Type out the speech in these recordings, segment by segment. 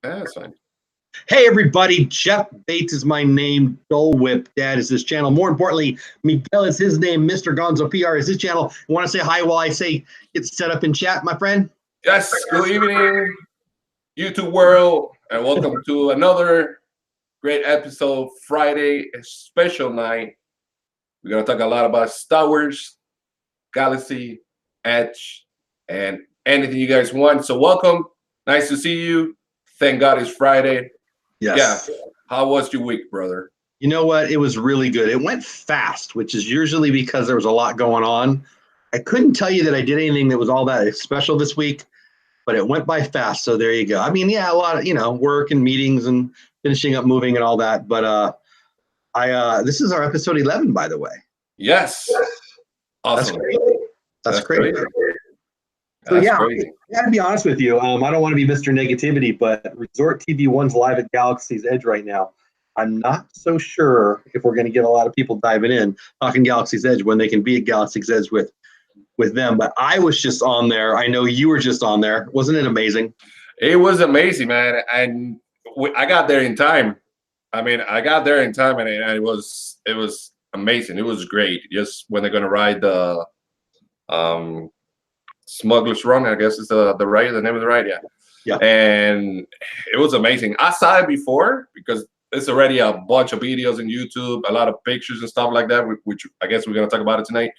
That's fine. Hey everybody, Jeff Bates is my name. Dole Whip Dad is his channel. More importantly, Miguel is his name. Mr. Gonzo PR is his channel. You want to say hi while I say get set up in chat, my friend? Yes, good evening, YouTube world, and welcome to another great episode, Friday, a special night. We're going to talk a lot about Star Wars, Galaxy, Edge, and anything you guys want. So welcome. Nice to see you. Thank God it's Friday. Yes. Yeah. How was your week, brother? You know what? It was really good. It went fast, which is usually because there was a lot going on. I couldn't tell you that I did anything that was all that special this week, but it went by fast. So there you go. I mean, yeah, a lot of, work and meetings and finishing up moving and all that. But this is our episode 11, by the way. Yes. Awesome. That's great. That's great. Crazy. So yeah, I gotta be honest with you. I don't want to be Mr. Negativity, but Resort TV 1's live at Galaxy's Edge right now. I'm not so sure if we're going to get a lot of people diving in, talking Galaxy's Edge when they can be at Galaxy's Edge with them. But I was just on there. I know you were just on there. Wasn't it amazing? It was amazing, man. And I got there in time. And it was amazing. It was great. Just when they're going to ride the Smuggler's Run, I guess is the name of the ride, yeah. And it was amazing. I saw it before because there's already a bunch of videos on YouTube, a lot of pictures and stuff like that, which I guess we're gonna talk about it tonight.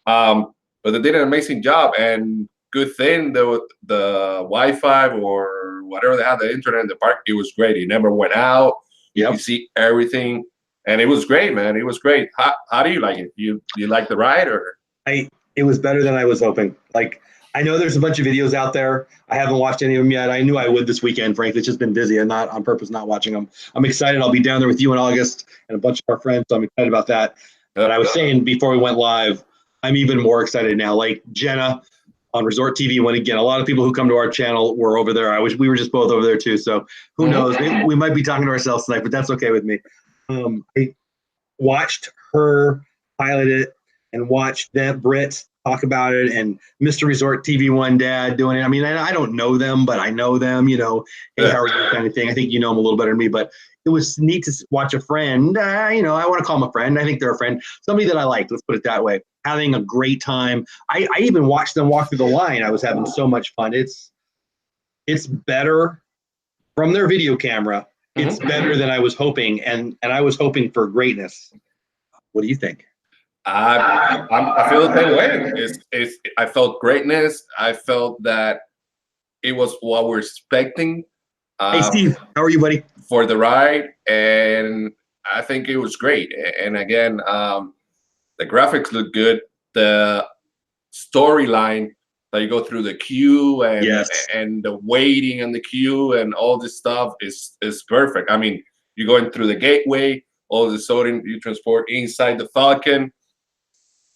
But they did an amazing job, and good thing the Wi-Fi or whatever they had, the internet in the park, it was great. It never went out. You see everything, and it was great, man. It was great. How do you like it? You like the ride or? It was better than I was hoping. Like, I know there's a bunch of videos out there. I haven't watched any of them yet. I knew I would this weekend, frankly. It's just been busy and not on purpose not watching them. I'm excited. I'll be down there with you in August and a bunch of our friends, so I'm excited about that. But I was saying before we went live, I'm even more excited now. Like Jenna on Resort TV, when again, a lot of people who come to our channel were over there. We were just both over there too. So who knows? We might be talking to ourselves tonight, but that's okay with me. I watched her pilot it and watched that Britt talk about it, and Mr. Resort TV 1 Dad doing it. I mean, I don't know them, but I know them, hey, how are you kind of thing. I think you know them a little better than me, but it was neat to watch a friend, I want to call them a friend. I think they're a friend, somebody that I like, let's put it that way, having a great time. I even watched them walk through the line. I was having so much fun. It's better from their video camera. It's better than I was hoping, and I was hoping for greatness. What do you think? I feel the same way. I felt greatness. I felt that it was what we're expecting. Hey, Steve, how are you, buddy? For the ride, and I think it was great. And again, the graphics look good. The storyline that you go through the queue and the waiting in the queue and all this stuff is perfect. I mean, you're going through the gateway, all of a sudden you transport inside the Falcon.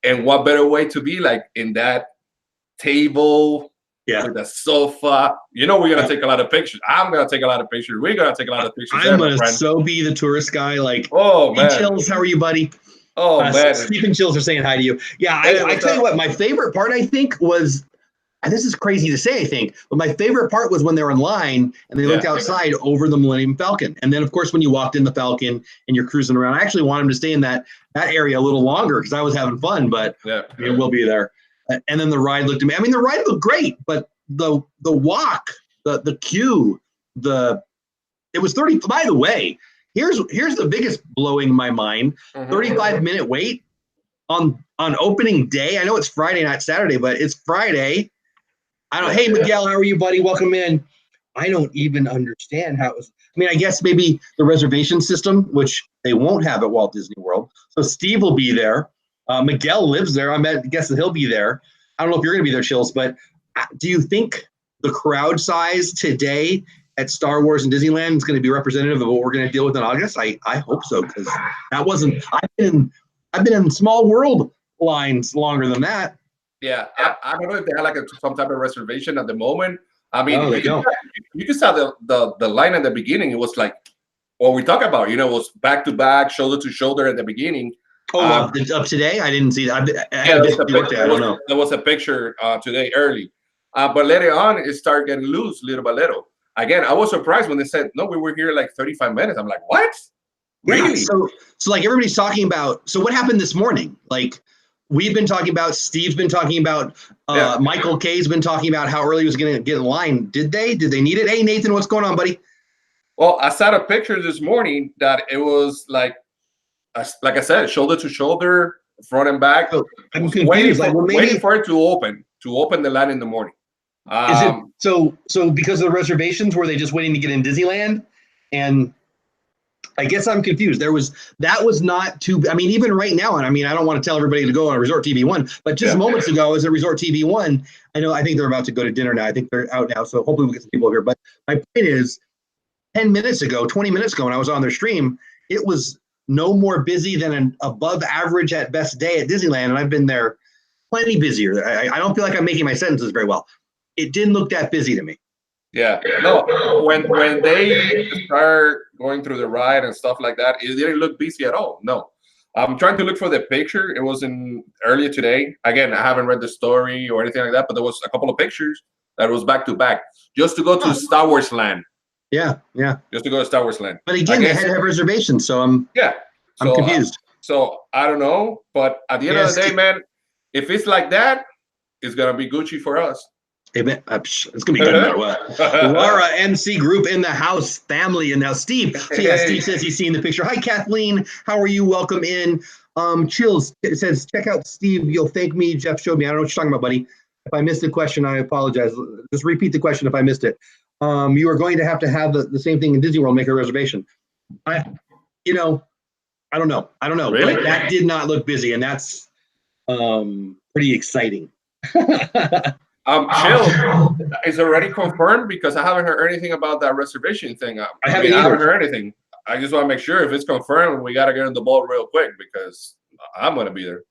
And what better way to be like in that table with a sofa? We're going to take a lot of pictures. I'm going to take a lot of pictures. We're going to take a lot of pictures. I'm going to so be the tourist guy. Like, man. Chills, how are you, buddy? Man. Steve and Chills are saying hi to you. Yeah, I tell you what, my favorite part, I think, was, and this is crazy to say, I think, but my favorite part was when they were in line and they looked outside over the Millennium Falcon. And then, of course, when you walked in the Falcon and you're cruising around, I actually wanted them to stay in that area a little longer because I was having fun, but we'll be there. And then the ride looked amazing. I mean, the ride looked great, but the walk, the queue, it was 30. By the way, here's the biggest blowing my mind: 35-minute wait on opening day. I know it's Friday, not Saturday, but it's Friday. Hey, Miguel, how are you, buddy? Welcome in. I don't even understand how it was. I mean, I guess maybe the reservation system, which they won't have at Walt Disney World. So Steve will be there. Miguel lives there. I guess that he'll be there. I don't know if you're going to be there, Chills, but do you think the crowd size today at Star Wars and Disneyland is going to be representative of what we're going to deal with in August? I hope so, because that wasn't. I've been in small world lines longer than that. Yeah, I don't know if they had some type of reservation at the moment. I mean, you just saw the line at the beginning. It was like what we talk about. It was back to back, shoulder to shoulder at the beginning. Up today? I didn't see that. I don't know. There was a picture today early, but later on it started getting loose little by little. again, I was surprised when they said, no, we were here like 35 minutes. I'm like, what? Really? Yeah, so like everybody's talking about, so what happened this morning? Like we've been talking about, Steve's been talking about, Michael K's been talking about how early he was going to get in line. Did they need it? Hey, Nathan, what's going on, buddy? Well, I saw a picture this morning that it was like I said, shoulder to shoulder, front and back. So I'm confused. Waiting for it to open the line in the morning. Is it so because of the reservations, were they just waiting to get in Disneyland? And I guess I'm confused. That was not too. I mean, even right now, and I mean, I don't want to tell everybody to go on Resort TV 1, but just moments ago, I was at Resort TV 1. I think they're about to go to dinner now. I think they're out now, so hopefully we'll get some people here. But my point is, 10 minutes ago, 20 minutes ago, when I was on their stream, it was no more busy than an above average at best day at Disneyland, and I've been there plenty busier. I don't feel like I'm making my sentences very well. It didn't look that busy to me. Yeah, no. When they start going through the ride and stuff like that, it didn't look busy at all. No, I'm trying to look for the picture. It was in earlier today. Again, I haven't read the story or anything like that, but there was a couple of pictures that was back to back just to go to Star Wars Land. Yeah. Just to go to Star Wars Land. But again, they had to have reservations, so I'm confused. So I don't know, but at the end of the day, man, if it's like that, it's gonna be Gucci for us. It's gonna be good no matter what. Laura MC Group in the house, family in the house. Steve. So yeah, Steve says he's seen the picture. Hi, Kathleen. How are you? Welcome in. Chills says, check out Steve. You'll thank me. Jeff showed me. I don't know what you're talking about, buddy. If I missed the question, I apologize. Just repeat the question if I missed it. You are going to have the same thing in Disney World, make a reservation. I don't know. Really? But that did not look busy, and that's pretty exciting. Chill is already confirmed because I haven't heard anything about that reservation thing. I haven't heard anything. I just want to make sure if it's confirmed, we got to get on the ball real quick because I'm going to be there.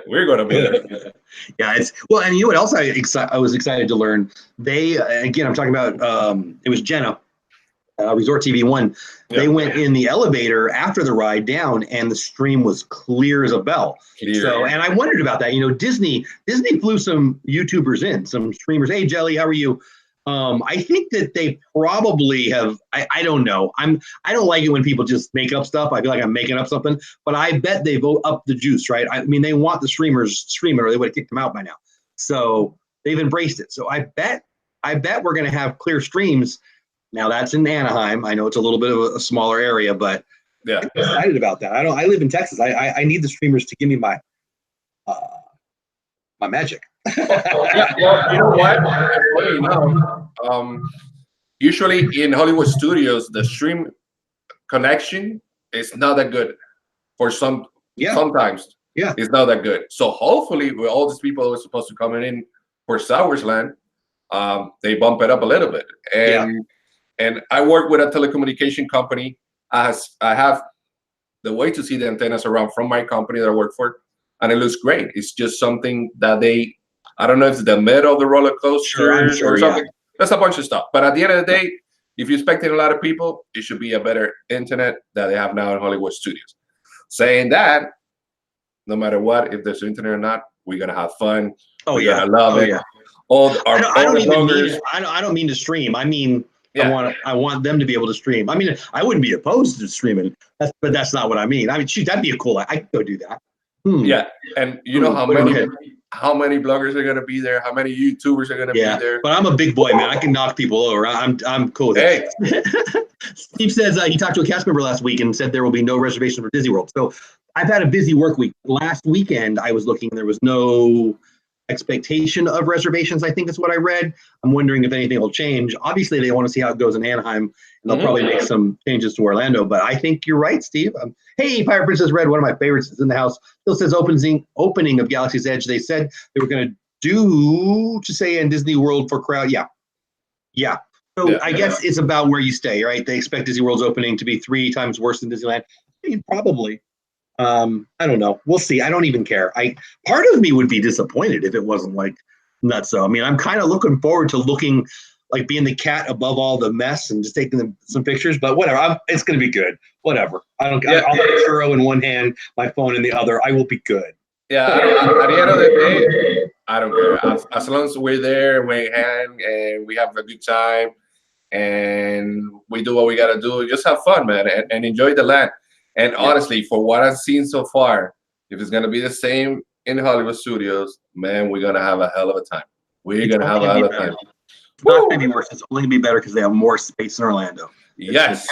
We're going to be there. Yeah, and you know what else I was excited to learn? They, again, I'm talking about, it was Jenna, Resort TV 1. They went in the elevator after the ride down, and the stream was clear as a bell. So, and I wondered about that. Disney flew some YouTubers in, some streamers. Hey, Jelly, how are you? I think that they probably have. I don't know. I don't like it when people just make up stuff. I feel like I'm making up something, but I bet they've upped the juice, right? I mean, they want the streamers streaming, or they would have kicked them out by now. So they've embraced it. So I bet we're going to have clear streams. Now that's in Anaheim. I know it's a little bit of a smaller area, but I'm excited about that. I live in Texas. I need the streamers to give me my magic. Well, you know what? Usually in Hollywood studios, the stream connection is not that good for sometimes. Yeah, it's not that good. So hopefully, with all these people who are supposed to come in for Star Wars Land, they bump it up a little bit. And I work with a telecommunication company. I have the way to see the antennas around from my company that I work for, and it looks great. It's just something that I don't know if it's the middle of the roller coaster or something. Yeah. That's a bunch of stuff. But at the end of the day, if you're expecting a lot of people, it should be a better internet that they have now in Hollywood studios. Saying that, no matter what, if there's internet or not, we're going to have fun. We're going to love it. Yeah. I don't mean to stream. I mean, I want them to be able to stream. I mean, I wouldn't be opposed to streaming, but that's not what I mean. I mean, shoot, that'd be a cool. I could go do that. Yeah, and you know how many bloggers are going to be there, how many YouTubers are going to be there. But I'm a big boy, man. I can knock people over. I'm cool with that. Steve says he talked to a cast member last week and said there will be no reservation for Disney World. So I've had a busy work week. Last weekend I was looking, there was no expectation of reservations, I think is what I read. I'm wondering if anything will change. Obviously, they want to see how it goes in Anaheim, and they'll probably make some changes to Orlando. But I think you're right, Steve. Hey, Pirate Princess Red, one of my favorites, is in the house. Still says opening of Galaxy's Edge. They said they were going to do to say in Disney World for crowd. Yeah. So I guess it's about where you stay, right? They expect Disney World's opening to be 3 times worse than Disneyland. I mean, probably. I don't know. We'll see. I don't even care. Part of me would be disappointed if it wasn't like nuts. So I mean, I'm kind of looking forward to being the cat above all the mess and just taking some pictures. But whatever, it's going to be good. Whatever. I don't. I'll have a churro in one hand, my phone in the other. I will be good. Yeah. At the end of the day, I don't care. As long as we're there, we hang and we have a good time. and we do what we got to do. Just have fun, man, and enjoy the land. And honestly, for what I've seen so far, if it's going to be the same in Hollywood Studios, man, we're going to have a hell of a time. We're going to have a hell of a time. It's not going to be worse. It's only going to be better because they have more space in Orlando. Yes.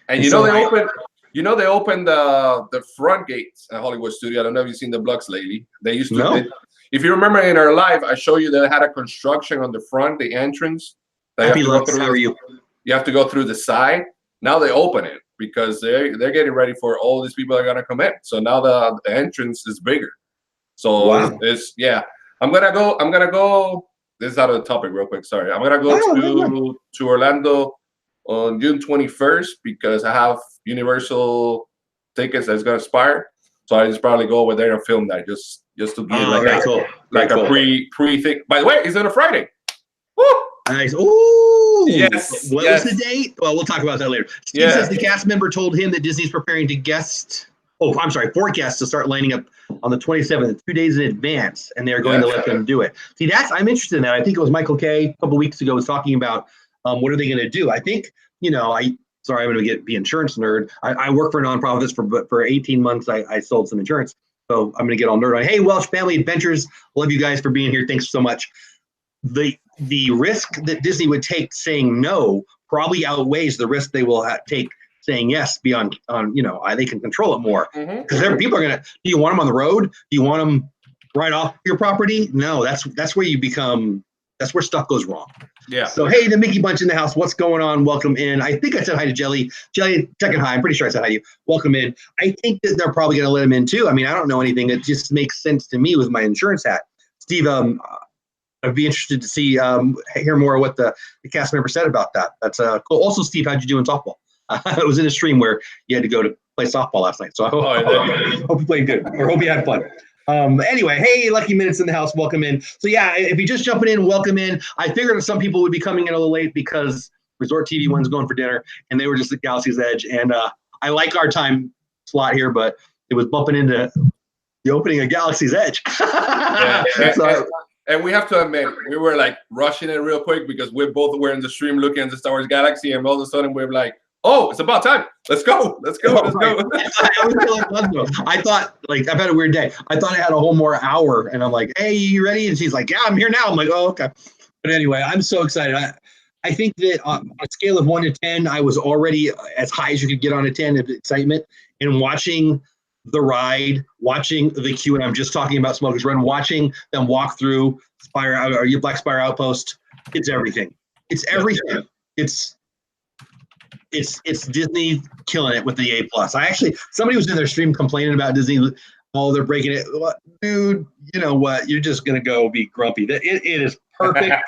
And you know, they opened the front gates at Hollywood Studio. I don't know if you've seen the blocks lately. They used to. No. If you remember in our live, I showed you they had a construction on the front, the entrance. Happy Lux, how are you? You have to go through the side. Now they open it because they're getting ready for all these people that are gonna come in. So now the entrance is bigger. So wow. I'm gonna go. This is out of the topic, real quick. Sorry. I'm gonna go to Orlando on June 21st because I have Universal tickets that's gonna expire. So I just probably go over there and film that just to be a pre thing. By the way, it's on a Friday. Woo! Nice. Ooh. Yes. What was the date? Well, we'll talk about that later. Steve says the cast member told him that Disney's preparing for guests to start lining up on the 27th, 2 days in advance, and they're going to let them do it. See, I'm interested in that. I think it was Michael Kay a couple weeks ago was talking about what are they going to do. I think, sorry, I'm going to be insurance nerd. I work for a nonprofit for 18 months. I sold some insurance. So I'm going to get all nerd on. Hey, Welsh Family Adventures. Love you guys for being here. Thanks so much. The risk that Disney would take saying no probably outweighs the risk they will take saying yes beyond, they can control it more. Because people are going to, do you want them on the road? Do you want them right off your property? No, that's where that's where stuff goes wrong. Yeah. So, hey, the Mickey Bunch in the house. What's going on? Welcome in. I think I said hi to Jelly. Jelly, second hi. I'm pretty sure I said hi to you. Welcome in. I think that they're probably going to let him in too. I mean, I don't know anything. It just makes sense to me with my insurance hat. Steve, I'd be interested to hear more of what the cast member said about that. That's cool. Also, Steve, how'd you do in softball? I was in a stream where you had to go to play softball last night. So I hope you played good or hope you had fun. Anyway, hey, Lucky Minutes in the house. Welcome in. So yeah, if you're just jumping in, welcome in. I figured some people would be coming in a little late because Resort TV One's going for dinner and they were just at Galaxy's Edge. And I like our time slot here, but it was bumping into the opening of Galaxy's Edge. And we have to admit, we were like rushing it real quick because we both were in the stream looking at the Star Wars Galaxy, and all of a sudden we're like, "Oh, it's about time! Let's go! Let's go! Let's go!" I thought, I've had a weird day. I thought I had a whole more hour, and I'm like, "Hey, you ready?" And she's like, "Yeah, I'm here now." I'm like, "Oh, okay." But anyway, I'm so excited. I think that on a scale of 1 to 10, I was already as high as you could get on a 10 of excitement, and watching the ride, watching the queue, and I'm just talking about Smuggler's Run, watching them walk through Black Spire Outpost. It's everything. It's everything. It's Disney killing it with the A+. Somebody was in their stream complaining about Disney. Oh, they're breaking it. Dude, you know what? You're just gonna go be grumpy. It is perfect.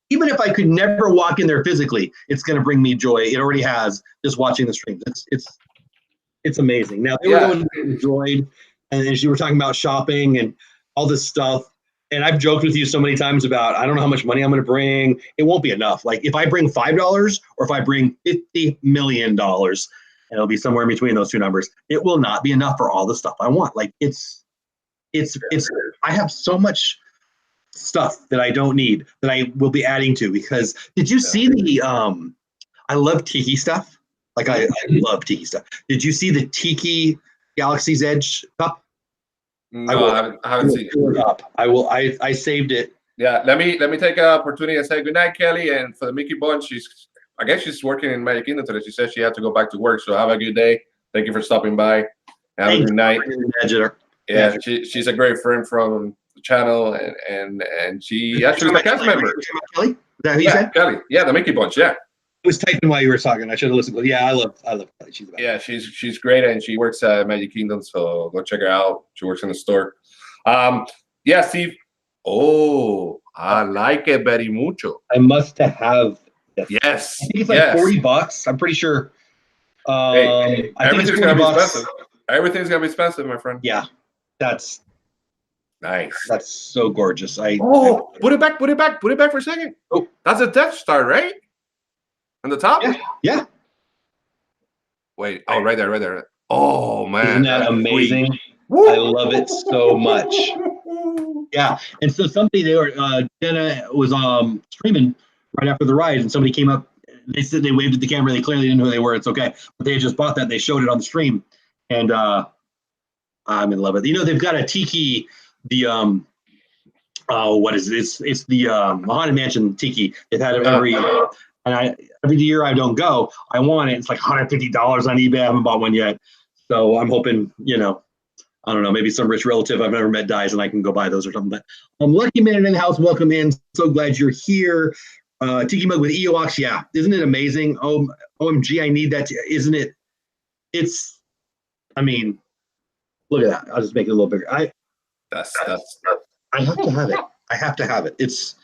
Even if I could never walk in there physically, it's gonna bring me joy. It already has just watching the streams. It's amazing. Now, they were going to enjoy, and as you were talking about shopping and all this stuff, and I've joked with you so many times about, I don't know how much money I'm going to bring. It won't be enough. Like, if I bring $5 or if I bring $50 million, and it'll be somewhere in between those two numbers, it will not be enough for all the stuff I want. Like, I have so much stuff that I don't need that I will be adding to, because did you see I love Tiki stuff. Like, I love Tiki stuff. Did you see the Tiki Galaxy's Edge cup? No, I haven't seen it. I saved it. Yeah, let me take an opportunity and say good night, Kelly. And for the Mickey Bunch, I guess she's working in Magic Kingdom today. She said she had to go back to work. So have a good day. Thank you for stopping by. Have a good night. Yeah, she's a great friend from the channel, and she actually is a cast member. Kelly? Is that who you said? Kelly. Yeah, the Mickey Bunch. Yeah. I was typing while you were talking. I should have listened. Yeah, I love Kelly. She's great, and she works at Magic Kingdom, so go check her out. She works in the store. Steve. Oh, I like it very mucho. I must have. Yes. I think it's like $40. I'm pretty sure. Everything's gonna be expensive. Everything's gonna be expensive, my friend. Yeah, that's nice. That's so gorgeous. Put it back for a second. Oh, that's a Death Star, right? On the top? Yeah. Wait. Oh, right there. Oh, man. Isn't that amazing? I love it so much. Yeah. And so somebody there, Jenna was streaming right after the ride, and somebody came up. They said they waved at the camera. They clearly didn't know who they were. It's okay, but they had just bought that. And they showed it on the stream, and I'm in love with it. You know, they've got a tiki. The what is it? It's the Haunted Mansion tiki. They've had it every every year I don't go. I want it. It's like $150 on eBay. I haven't bought one yet, so I'm hoping, you know, I don't know, maybe some rich relative I've never met dies and I can go buy those or something. But Lucky Minute in the house, welcome in. So glad you're here. Tiki mug with Ewoks, yeah. Isn't it amazing? Oh, OMG, I need that. Isn't it? It's, I mean, look at that. I'll just make it a little bigger. I have to have it. I have to have it. It's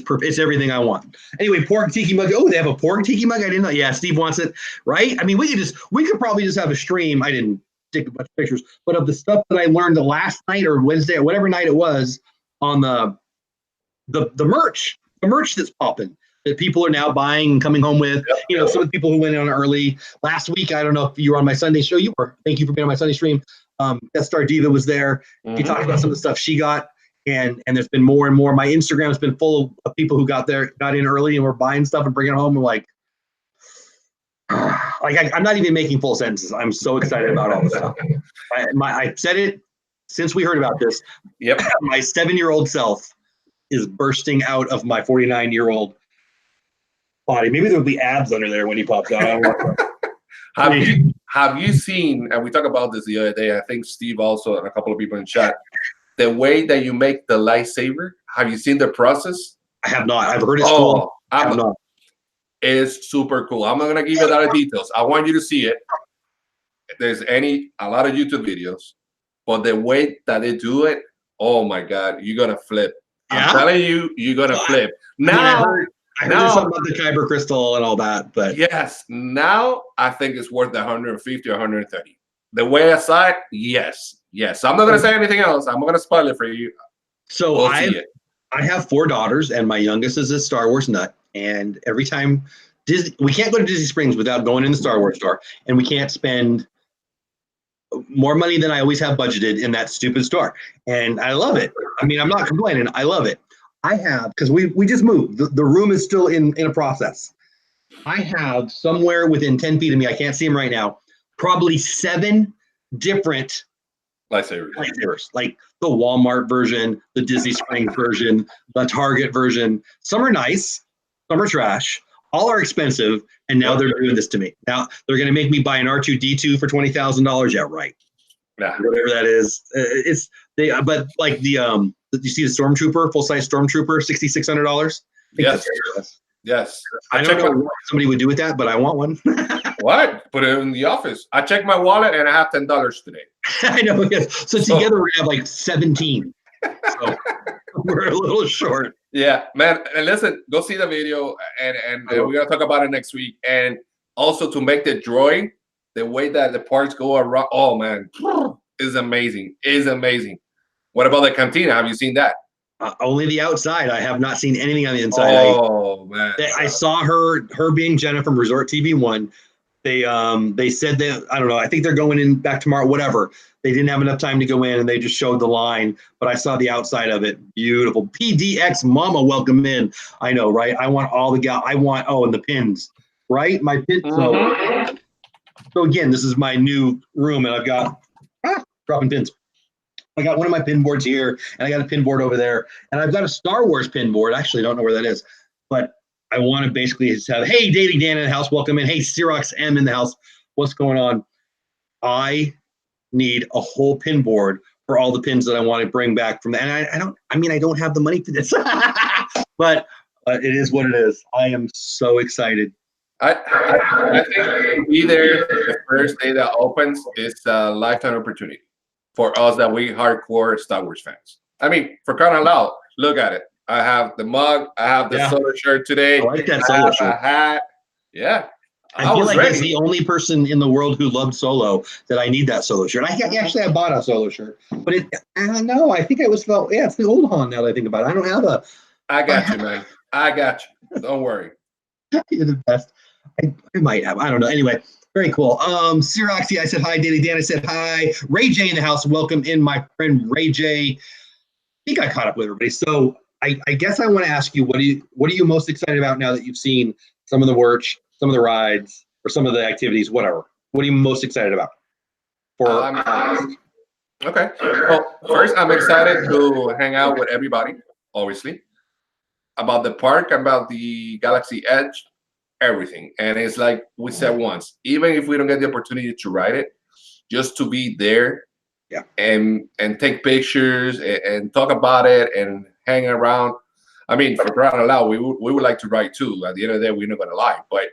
perfect. It's everything I want. Anyway, pork tiki mug. Oh, they have a pork tiki mug. I didn't know. Yeah, Steve wants it, right? I mean, we could probably just have a stream. I didn't take a bunch of pictures, but of the stuff that I learned the last night or Wednesday or whatever night it was on the merch that's popping that people are now buying and coming home with. Yep. You know, some of the people who went on early last week. I don't know if you were on my Sunday show. You were. Thank you for being on my Sunday stream. Death Star Diva was there. She talked about some of the stuff she got. And there's been more and more. My Instagram's been full of people who got in early and were buying stuff and bringing it home. And like I'm not even making full sentences. I'm so excited about all this stuff. I said it since we heard about this. Yep. My 7-year-old self is bursting out of my 49-year-old body. Maybe there'll be abs under there when he pops out. I don't know. Have you seen? And we talked about this the other day. I think Steve also and a couple of people in chat. The way that you make the lightsaber, have you seen the process? I have not. I've heard it's cool. I have not. It's super cool. I'm not gonna give you a lot of details. I want you to see it. There's a lot of YouTube videos, but the way that they do it, oh my God, you're gonna flip. Yeah? I'm telling you, you're gonna flip. Now, I heard there's something about the kyber crystal and all that, but yes, now I think it's worth 150 or 130. The way I saw it, yes. So I'm not going to say anything else. I'm not going to spoil it for you. So I have 4 daughters, and my youngest is a Star Wars nut. And every time we can't go to Disney Springs without going in the Star Wars store, and we can't spend more money than I always have budgeted in that stupid store. And I love it. I mean, I'm not complaining. I love it. I have, because we just moved. The room is still in a process. I have somewhere within 10 feet of me, I can't see them right now, probably 7 different lightsabers, like the Walmart version, the Disney Springs version, the Target version. Some are nice, some are trash, all are expensive, and now they're doing this to me. Now they're going to make me buy an R2-D2 for $20,000. Yeah, right. Yeah, whatever that is. But like the you see the Stormtrooper, full-size Stormtrooper, $6,600. Yes. I don't know what somebody would do with that, but I want one. What? Put it in the office. I checked my wallet and I have $10 today. I know. Yes. So together we have like 17. So we're a little short. Yeah, man. And listen, go see the video, and we're gonna talk about it next week. And also to make the drawing, the way that the parts go around. Oh man, is amazing. Is amazing. What about the cantina? Have you seen that? Only the outside. I have not seen anything on the inside. Oh man! I saw her being Jenna from Resort TV 1. They said that, I don't know, I think they're going in back tomorrow, whatever. They didn't have enough time to go in and they just showed the line, but I saw the outside of it. Beautiful. PDX Mama, welcome in. I know, right? I want all the and the pins, right? My pin. So again, this is my new room and I've got dropping pins. I got one of my pin boards here and I got a pin board over there and I've got a Star Wars pin board. I actually don't know where that is, but I want to basically just have, hey, Daily Dan in the house, welcome in. Hey, Xerox M in the house, what's going on? I need a whole pin board for all the pins that I want to bring back from that. And I don't have the money for this, but it is what it is. I am so excited. I think be there the first day that opens is a lifetime opportunity for us that we hardcore Star Wars fans. I mean, for crying out loud, look at it. I have the mug. I have the Solo shirt today. I like that Solo shirt. A hat. Yeah. I feel like that's the only person in the world who loved Solo that I need that Solo shirt. I bought a Solo shirt, but I don't know. I think it's the old Han now that I think about it. I don't have a. I got you, man. I got you. Don't worry. You're the best. I might have. I don't know. Anyway, very cool. Xeroxy, I said hi. Daily Dan, I said hi. Ray J in the house. Welcome in, my friend Ray J. He got caught up with everybody. So I guess I want to ask you, what are you most excited about now that you've seen some of the work, some of the rides, or some of the activities, whatever? What are you most excited about? Okay. Well, first, I'm excited to hang out with everybody, obviously, about the park, about the Galaxy Edge, everything. And it's like we said once, even if we don't get the opportunity to ride it, just to be there, yeah, and take pictures and talk about it and hang around. I mean, for crying out loud, we would like to ride too. At the end of the day, we're not gonna lie, but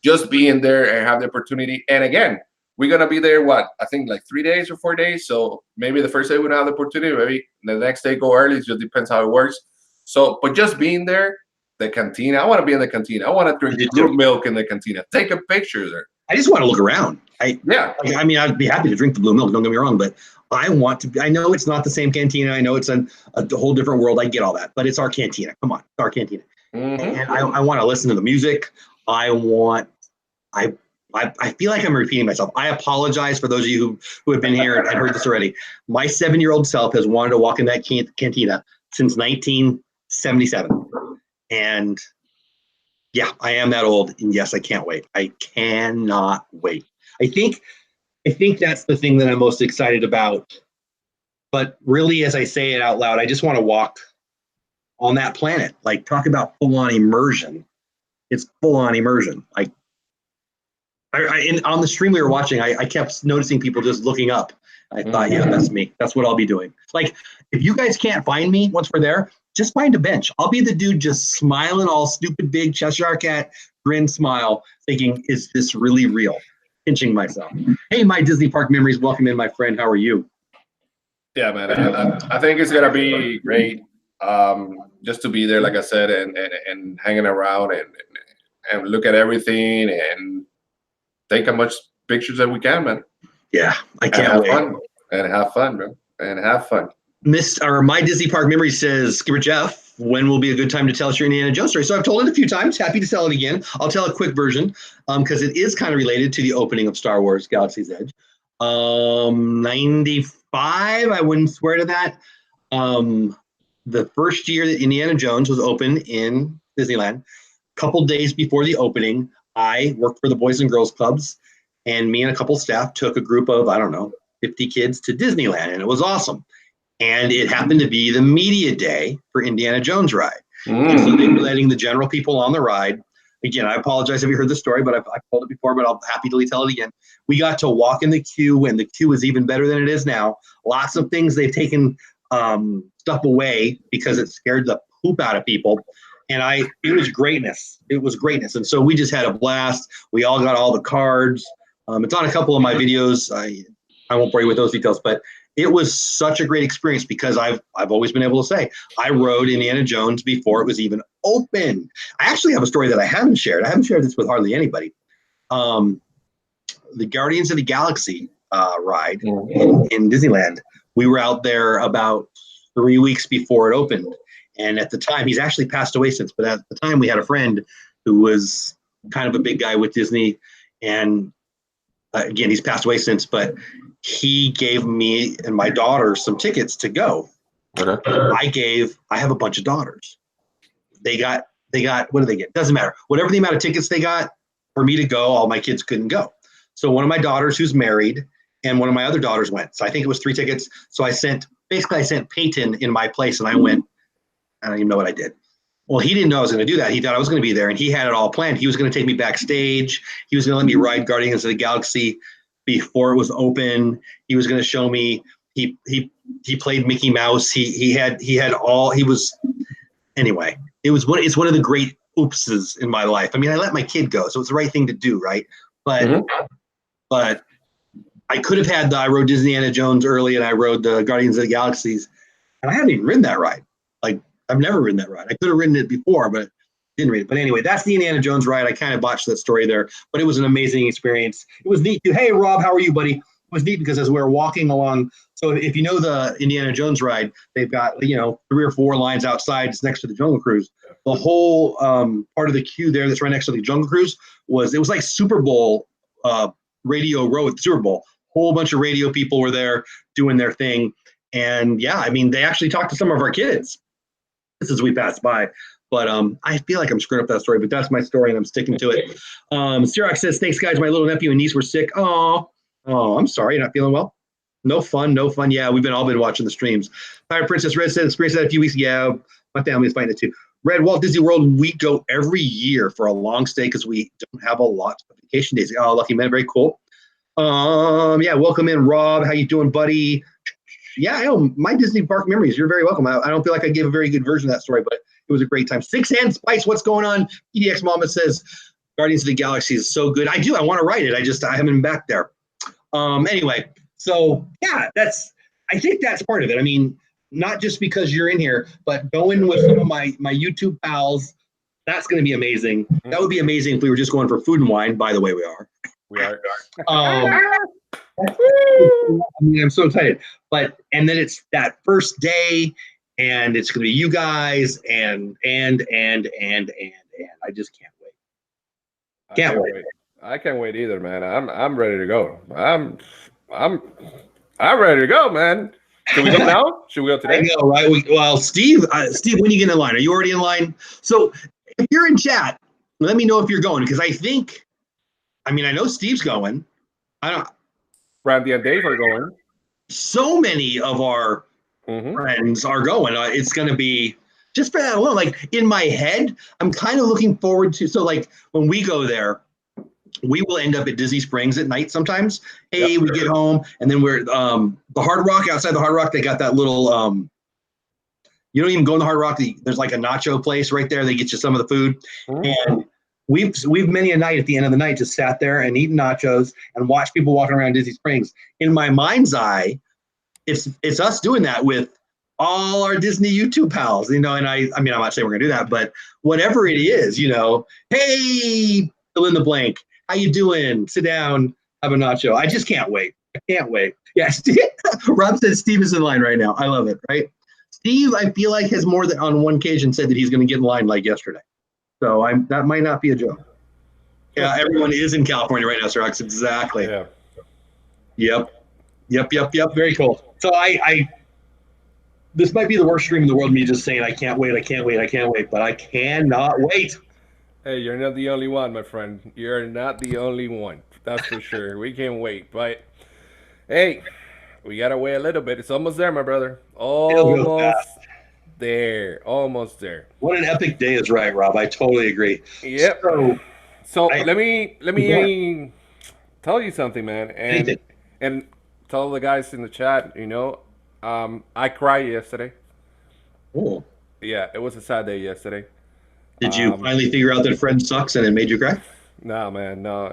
just being there and have the opportunity. And again, we're gonna be there. What, I think like 3 days or 4 days. So maybe the first day we don't have the opportunity. Maybe the next day go early. It just depends how it works. So, but just being there, the cantina. I want to be in the cantina. I want to drink blue milk in the cantina. Take a picture there. I just want to look around. I mean, I'd be happy to drink the blue milk. Don't get me wrong, but I want to. I know it's not the same cantina. I know it's a whole different world. I get all that, but it's our cantina. Come on, it's our cantina. Mm-hmm. And I want to listen to the music. I feel like I'm repeating myself. I apologize for those of you who have been here and heard this already. My 7-year-old self has wanted to walk in that cantina since 1977, and yeah, I am that old, and yes, I can't wait. I cannot wait. I think that's the thing that I'm most excited about. But really, as I say it out loud, I just want to walk on that planet. Like, talk about full-on immersion. It's full-on immersion. Like, on the stream we were watching, I kept noticing people just looking up. I thought, yeah, that's me. That's what I'll be doing. Like, if you guys can't find me once we're there, just find a bench. I'll be the dude just smiling, all stupid, big Cheshire cat, grin, smile, thinking, is this really real? Pinching myself. Hey, my Disney park memories. Welcome in, my friend. How are you? Yeah, man. I think it's gonna be great. Just to be there, like I said, and hanging around and look at everything and take as much pictures as we can, man. Yeah, I can't wait. And have fun, bro. And have fun. My Disney park memory says, Skipper Jeff, when will be a good time to tell us your Indiana Jones story? So I've told it a few times. Happy to tell it again. I'll tell a quick version because it is kind of related to the opening of Star Wars Galaxy's Edge. 95, I wouldn't swear to that. The first year that Indiana Jones was open in Disneyland, a couple days before the opening, I worked for the Boys and Girls Clubs, and me and a couple staff took a group of, 50 kids to Disneyland, and it was awesome. And it happened to be the media day for Indiana Jones ride. And so they were letting the general people on the ride. Again, I apologize if you heard the story, but I've told it before, but I'll happily tell it again. We got to walk in the queue, and the queue is even better than it is now. Lots of things they've taken stuff away because it scared the poop out of people. And it was greatness. It was greatness. And so we just had a blast. We all got all the cards. It's on a couple of my videos. I won't bore you with those details, but it was such a great experience because I've always been able to say I rode Indiana Jones before it was even open. I actually have a story that I haven't shared. I haven't shared this with hardly anybody. The Guardians of the Galaxy ride in Disneyland. We were out there about 3 weeks before it opened. And at the time, he's actually passed away since, but at the time we had a friend who was kind of a big guy with Disney. And again, he's passed away since, but he gave me and my daughter some tickets to go. Okay. I have a bunch of daughters. They got, what do they get? Doesn't matter. Whatever the amount of tickets they got for me to go, all my kids couldn't go. So one of my daughters who's married and one of my other daughters went. So I think it was 3 tickets. So I sent Peyton in my place and I went. I don't even know what I did. Well, he didn't know I was going to do that. He thought I was going to be there and he had it all planned. He was going to take me backstage. He was going to let me ride Guardians of the Galaxy before it was open. He was going to show me, he played Mickey Mouse. Anyway, it's one of the great oopses in my life. I mean, I let my kid go, so it's the right thing to do, right? But I could have I rode Indiana Jones early and I rode the Guardians of the Galaxies, and I haven't even ridden that ride. Like, I've never ridden that ride. I could have ridden it before, but didn't read it. But anyway, that's the Indiana Jones ride. I kind of botched that story there, but it was an amazing experience. It was neat. Hey, Rob, how are you, buddy? It was neat because as we were walking along, so if you know the Indiana Jones ride, they've got 3 or 4 lines outside. It's next to the Jungle Cruise. The whole part of the queue there that's right next to the Jungle Cruise was like Super Bowl radio row at the Super Bowl. Whole bunch of radio people were there doing their thing. And yeah, I mean, they actually talked to some of our kids. as we pass by. But I feel like I'm screwing up that story, but that's my story and I'm sticking to it. Sirach says, thanks, guys. My little nephew and niece were sick. Oh, I'm sorry. You're not feeling well? No fun. Yeah, we've all been watching the streams. Pirate Princess Red said, experienced that a few weeks. Yeah, my family is fighting it too. Red, Walt Disney World, we go every year for a long stay because we don't have a lot of vacation days. Oh, lucky man. Very cool. Yeah, welcome in, Rob. How you doing, buddy? Yeah, I know my Disney park memories. You're very welcome. I don't feel like I gave a very good version of that story, but it was a great time. Six Hand Spice, what's going on? EDX Mama says, Guardians of the Galaxy is so good. I do. I want to write it. I haven't been back there. Anyway, so yeah, I think that's part of it. I mean, not just because you're in here, but going with some of my YouTube pals, that's going to be amazing. That would be amazing if we were just going for food and wine. By the way, we are. We are. I mean, I'm so excited. And then it's that first day, and it's going to be you guys, and I just can't wait. Can't wait. I can't wait either, man. I'm ready to go. I'm ready to go, man. Should we go now? Should we go today? I know, right? Well, Steve, when you get in line? Are you already in line? So if you're in chat, let me know if you're going, because I know Steve's going. Randy and Dave are going. So many of our friends are going. It's going to be just for that alone. Like in my head, I'm kind of looking forward to. So like when we go there, we will end up at Disney Springs at night sometimes. Hey, we get home and then we're the Hard Rock. Outside the Hard Rock, they got that little. You don't even go in the Hard Rock. There's like a nacho place right there. They get you some of the food, and we've many a night at the end of the night just sat there and eaten nachos and watched people walking around Disney Springs. In my mind's eye, it's us doing that with all our Disney YouTube pals, and I mean, I'm not saying we're gonna do that, but whatever it is, hey, fill in the blank. How you doing? Sit down, have a nacho. I just can't wait. I can't wait. Yeah, Rob says Steve is in line right now. I love it, right? Steve, I feel like, has more than on one occasion said that he's going to get in line like yesterday. So that might not be a joke. Yeah, everyone is in California right now, Sir Alex. Exactly. Yeah. Yep. Very cool. So this might be the worst stream in the world, me just saying I can't wait, but I cannot wait. Hey, you're not the only one, my friend. You're not the only one. That's for sure. We can't wait. But, hey, we got to wait a little bit. It's almost there, my brother. Almost there. Almost there. What an epic day is right, Rob. I totally agree. Yep. So let me tell you something, man. And tell the guys in the chat, I cried yesterday. Oh. Yeah, it was a sad day yesterday. Did you finally figure out that Friend sucks and it made you cry? No, man, no.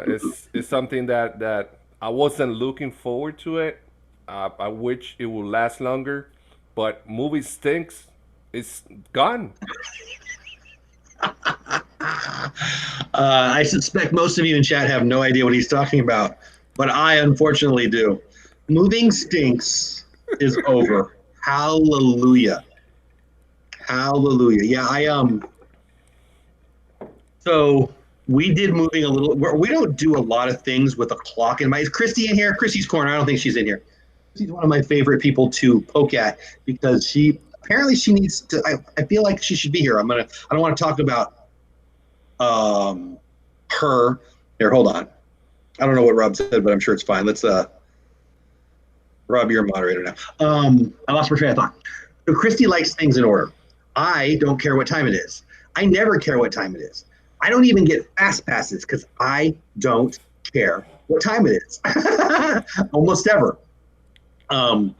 It's something that I wasn't looking forward to it. I wish it would last longer, but movie stinks. It's gone. I suspect most of you in chat have no idea what he's talking about, but I unfortunately do. Moving stinks is over. Hallelujah. Hallelujah. Yeah, So we did moving a little. We don't do a lot of things with a clock in my. Is Christy in here? Christy's corner. I don't think she's in here. She's one of my favorite people to poke at because she needs to. I feel like she should be here. I don't want to talk about her. Here, hold on. I don't know what Rob said, but I'm sure it's fine. Let's Rob, you're a moderator now. I lost my train of thought. So Christy likes things in order. I don't care what time it is. I never care what time it is. I don't even get fast passes because I don't care what time it is. Almost ever. I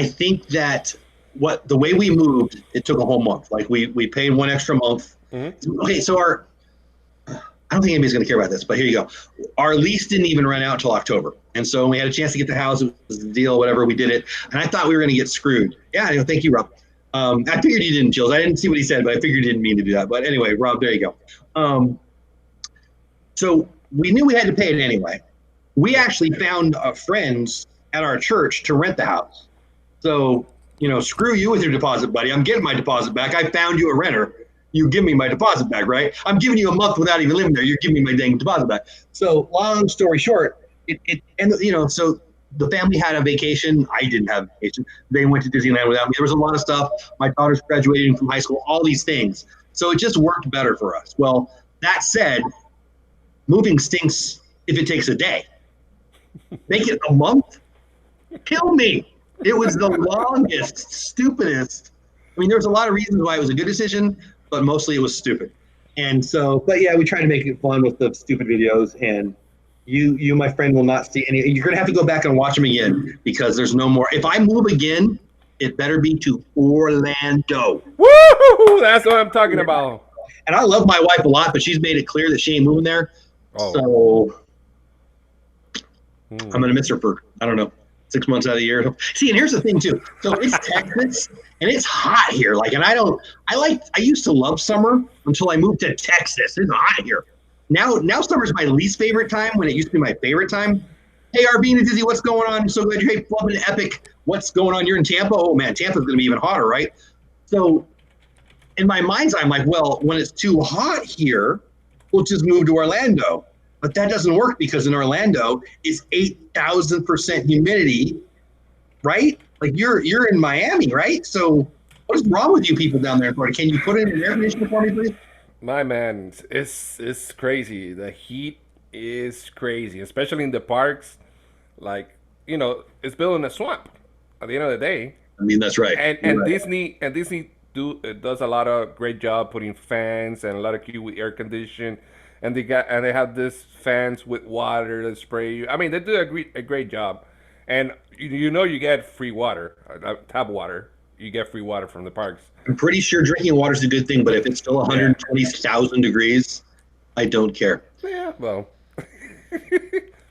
think that the way we moved, it took a whole month. Like we paid one extra month. Mm-hmm. Okay, so I don't think anybody's going to care about this, but here you go. Our lease didn't even run out until October. And so when we had a chance to get the house, it was the deal, whatever, we did it. And I thought we were going to get screwed. Yeah, thank you, Rob. I figured you didn't, Jills. I didn't see what he said, but I figured you didn't mean to do that. But anyway, Rob, there you go. So we knew we had to pay it anyway. We actually found friends at our church to rent the house. So, screw you with your deposit, buddy. I'm getting my deposit back. I found you a renter. You give me my deposit back, right? I'm giving you a month without even living there. You're giving me my dang deposit back. So long story short, so the family had a vacation. I didn't have a vacation. They went to Disneyland without me. There was a lot of stuff. My daughter's graduating from high school, all these things. So it just worked better for us. Well, that said, moving stinks if it takes a day. Make it a month? Kill me. It was the longest, stupidest. I mean, there was a lot of reasons why it was a good decision, but mostly it was stupid. And so, but yeah, we try to make it fun with the stupid videos. And you, my friend, will not see any. You're going to have to go back and watch them again because there's no more. If I move again, it better be to Orlando. Woo! That's what I'm talking about. And I love my wife a lot, but she's made it clear that she ain't moving there. Oh. So I'm going to miss her for, I don't know, 6 months out of the year. See, and here's the thing too. So it's Texas and it's hot here. Like, and I used to love summer until I moved to Texas. It's hot here. Now summer's my least favorite time when it used to be my favorite time. Hey, Arbina Dizzy, what's going on? I'm so glad you're flubbing Epic. What's going on? You're in Tampa? Oh man, Tampa's going to be even hotter, right? So in my mind's eye, I'm like, well, when it's too hot here, we'll just move to Orlando. But that doesn't work because in Orlando, it's 8,000% humidity, right? Like you're in Miami, right? So what is wrong with you people down there in Florida? Can you put in an air conditioner for me, please? My man, it's crazy. The heat is crazy, especially in the parks. Like, it's building a swamp at the end of the day. I mean, that's right. And right. Disney does a lot of great job putting fans and a lot of cute with air condition. And they have this fans with water that spray you. I mean, they do a great job. And you get free water, tap water. You get free water from the parks. I'm pretty sure drinking water is a good thing, but if it's still 120,000 degrees, I don't care. Yeah, well,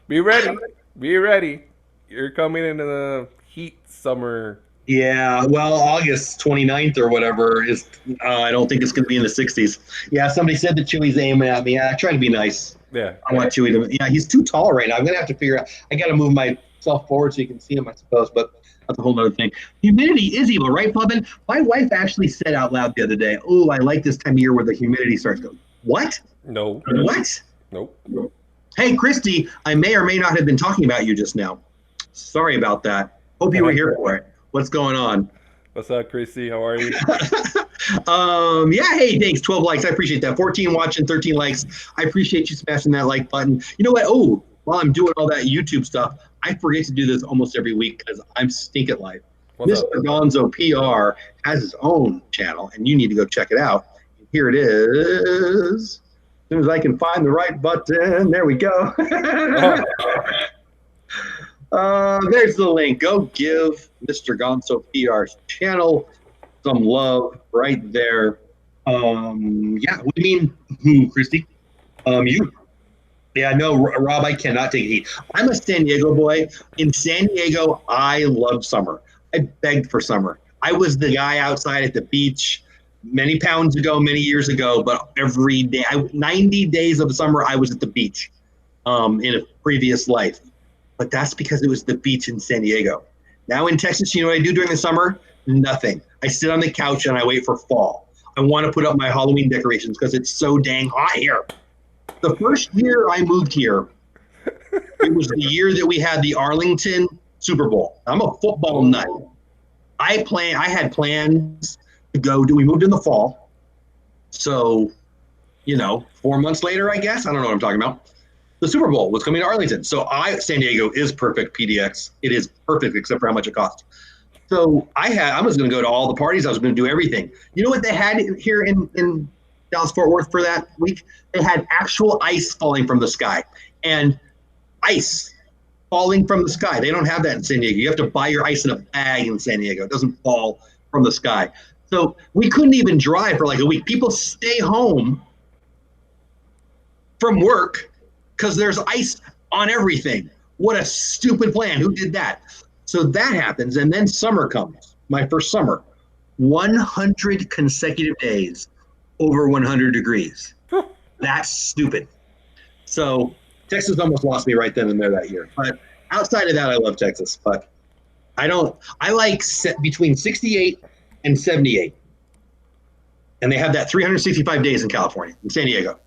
be ready. Be ready. You're coming into the heat summer. Yeah, well, August 29th or whatever is, I don't think it's going to be in the 60s. Yeah, somebody said that Chewy's aiming at me. I try to be nice. Yeah. I want Chewy to, yeah, he's too tall right now. I'm going to have to figure out, I got to move myself forward so you can see him, I suppose, but that's a whole other thing. Humidity is evil, right, Flubbin? My wife actually said out loud the other day, oh, I like this time of year where the humidity starts going. What? No. What? Nope. Hey, Christy, I may or may not have been talking about you just now. Sorry about that. Hope you were here for it. What's going on? What's up, Christy? How are you? Yeah, hey, thanks. 12 likes. I appreciate that. 14 watching, 13 likes. I appreciate you smashing that like button. You know what? Oh, while I'm doing all that YouTube stuff, I forget to do this almost every week because I'm stink at life. Mr. Gonzo PR has his own channel, and you need to go check it out. Here it is. As soon as I can find the right button, there we go. There's the link. Go give Mr. Gonzo PR's channel some love right there. Yeah, what do you mean, Christy? You. Yeah, no, Rob, I cannot take heat. I'm a San Diego boy. In San Diego, I love summer. I begged for summer. I was the guy outside at the beach many pounds ago, many years ago, but every day, 90 days of summer, I was at the beach in a previous life. But that's because it was the beach in San Diego. Now in Texas, you know what I do during the summer? Nothing. I sit on the couch and I wait for fall. I want to put up my Halloween decorations because it's so dang hot here. The first year I moved here, it was the year that we had the Arlington Super Bowl. I'm a football nut. I had plans to go. We moved in the fall. So, 4 months later, I guess. I don't know what I'm talking about. The Super Bowl was coming to Arlington. So San Diego is perfect PDX. It is perfect except for how much it costs. So I was going to go to all the parties. I was going to do everything. You know what they had here in Dallas-Fort Worth for that week? They had actual ice falling from the sky. And ice falling from the sky. They don't have that in San Diego. You have to buy your ice in a bag in San Diego. It doesn't fall from the sky. So we couldn't even drive for like a week. People stay home from work because there's ice on everything. What a stupid plan. Who did that? So that happens, and then summer comes, my first summer. 100 consecutive days over 100 degrees. That's stupid. So Texas almost lost me right then and there that year. But outside of that, I love Texas. But I like between 68 and 78. And they have that 365 days in California, in San Diego.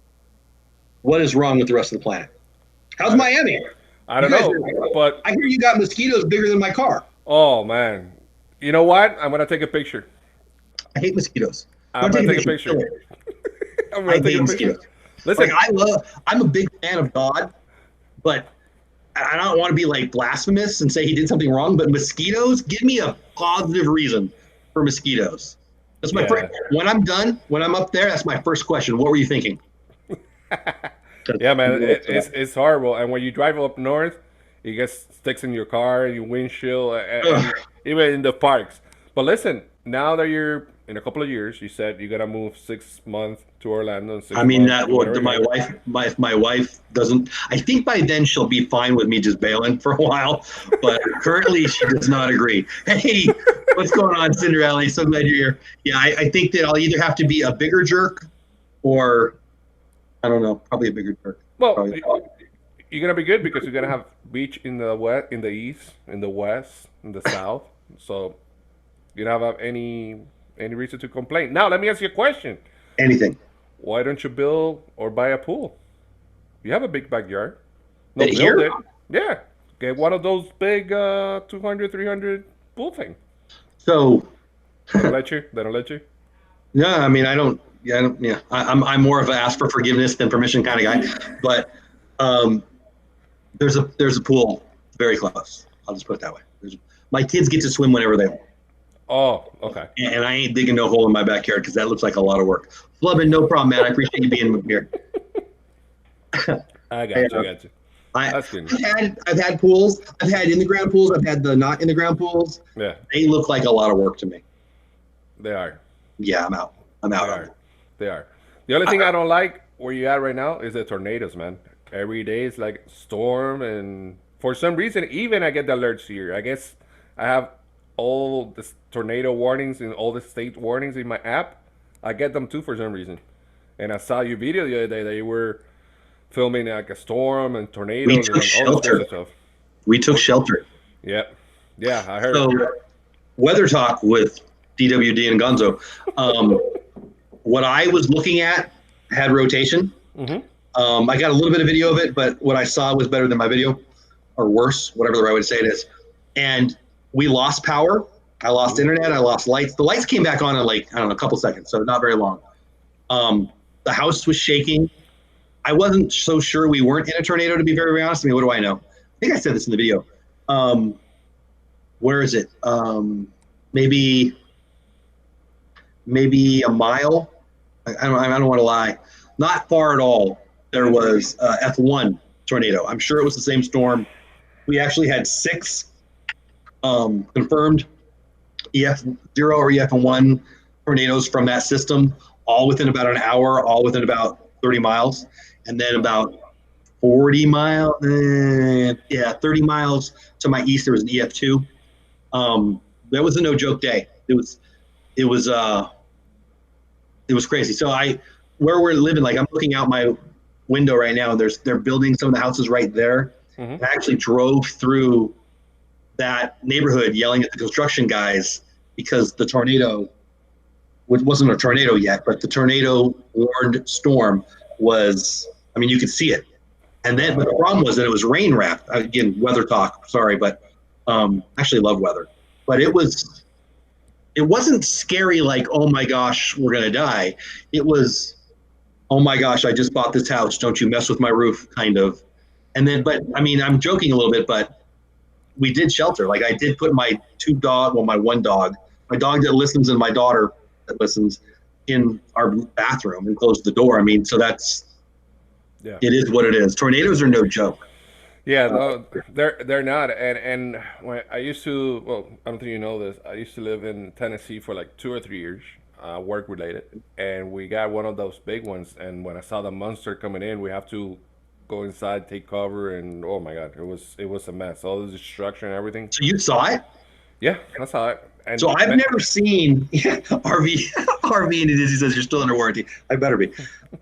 What is wrong with the rest of the planet? How's Miami? I don't know, but I hear you got mosquitoes bigger than my car. oh man, you know what? I'm gonna take a picture. I hate mosquitoes. I'm Don't gonna take take a picture. Kill it. I'm I gonna take hate a picture. mosquitoes. Listen, Like I'm a big fan of God, but I don't want to be like blasphemous and say he did something wrong. But mosquitoes, give me a positive reason for mosquitoes. That's my first. When I'm done, when I'm up there, that's my first question. What were you thinking? yeah, man, it's horrible. And when you drive up north, it gets sticks in your car, your windshield, and even in the parks. But listen, now that you're in a couple of years, you said you gotta move 6 months to Orlando. And 6 I mean, months that what my wife doesn't. I think by then she'll be fine with me just bailing for a while, but currently she does not agree. Hey, what's going on, Cinderella? So glad you're here. Yeah, I think that I'll either have to be a bigger jerk, or I don't know, probably a bigger jerk. Well, you're gonna be good because you're gonna have beach in the west, in the east, in the west, in the south. So you don't have any reason to complain. Now, let me ask you a question. Anything. Why don't you build or buy a pool? You have a big backyard. No, build here? it. Yeah. Get one of those big 200, 300 pool thing. So They don't let you? They don't let you? no, I mean I don't. Yeah, I don't, yeah. I'm more of an ask for forgiveness than permission kind of guy. But there's a pool very close. I'll just put it that way. My kids get to swim whenever they want. Oh, okay. And I ain't digging no hole in my backyard because that looks like a lot of work. Flubbing, no problem, man. I appreciate you being here. I got you. That's good. I've had pools. I've had in the ground pools. I've had the not in the ground pools. Yeah. They look like a lot of work to me. They are. Yeah, I'm out. They are. The only thing I don't like where you at right now is the tornadoes, man. Every day is like storm, and for some reason, even I get the alerts here. I guess I have all the tornado warnings and all the state warnings in my app. I get them too for some reason. And I saw your video the other day that you were filming like a storm and tornadoes and all this kind of stuff. We took shelter. Yeah, I heard. So, weather talk with DWD and Gonzo. What I was looking at had rotation. Mm-hmm. I got a little bit of video of it, but what I saw was better than my video, or worse, whatever the right way to say it is. And we lost power. I lost internet. I lost lights. The lights came back on in like, I don't know, a couple seconds, so not very long. The house was shaking. I wasn't so sure we weren't in a tornado, to be very, very honest. I mean, what do I know? I think I said this in the video. Where is it? Maybe a mile. I don't want to lie. Not far at all. There was F1 tornado. I'm sure it was the same storm. We actually had 6 confirmed EF0 or EF1 tornadoes from that system, all within about an hour, all within about 30 miles. And then about 30 miles to my east, there was an EF2. That was a no joke day. It was crazy. So where we're living, like I'm looking out my window right now, and they're building some of the houses right there. Mm-hmm. I actually drove through that neighborhood yelling at the construction guys because the tornado, which wasn't a tornado yet, but the tornado warned storm was, I mean, you could see it. And then, but the problem was that it was rain wrapped. Again, weather talk, sorry, but actually love weather. But it wasn't scary like, oh my gosh, we're going to die. It was, oh my gosh, I just bought this house. Don't you mess with my roof, kind of. And then, but I mean, I'm joking a little bit, but we did shelter. Like I did put my my one dog, my dog that listens and my daughter that listens in our bathroom and closed the door. I mean, so it is what it is. Tornadoes are no joke. Yeah, no, they're not. And when I used to, well, I don't think you know this. I used to live in Tennessee for like 2 or 3 years, work related, and we got one of those big ones. And when I saw the monster coming in, we have to go inside, take cover, and oh my god, it was a mess. All the destruction and everything. So you saw it? Yeah, I saw it. And so I've never seen RV and Dizzy says you're still under warranty. I better be.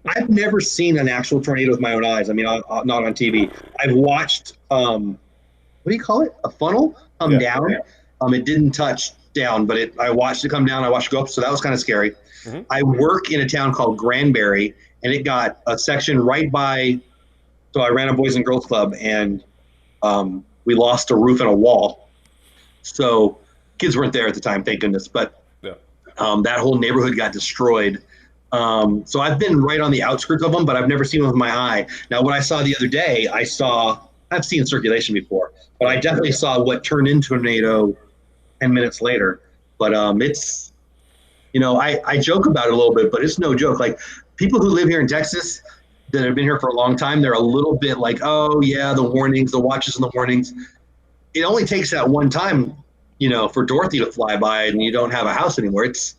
I've never seen an actual tornado with my own eyes. I mean, not on TV. I've watched what do you call it? A funnel come down. Yeah. It didn't touch down, but I watched it come down. I watched it go up. So that was kind of scary. Mm-hmm. I work in a town called Granbury, and it got a section right by. So I ran a Boys and Girls Club, and we lost a roof and a wall. So kids weren't there at the time, thank goodness. But that whole neighborhood got destroyed. So I've been right on the outskirts of them, but I've never seen them with my eye. Now, what I saw the other day, I've seen circulation before, but I definitely saw what turned into a tornado 10 minutes later. But it's, I joke about it a little bit, but it's no joke. Like, people who live here in Texas that have been here for a long time, they're a little bit like, oh, yeah, the warnings, the watches and the warnings. It only takes that one time, for Dorothy to fly by and you don't have a house anymore. It's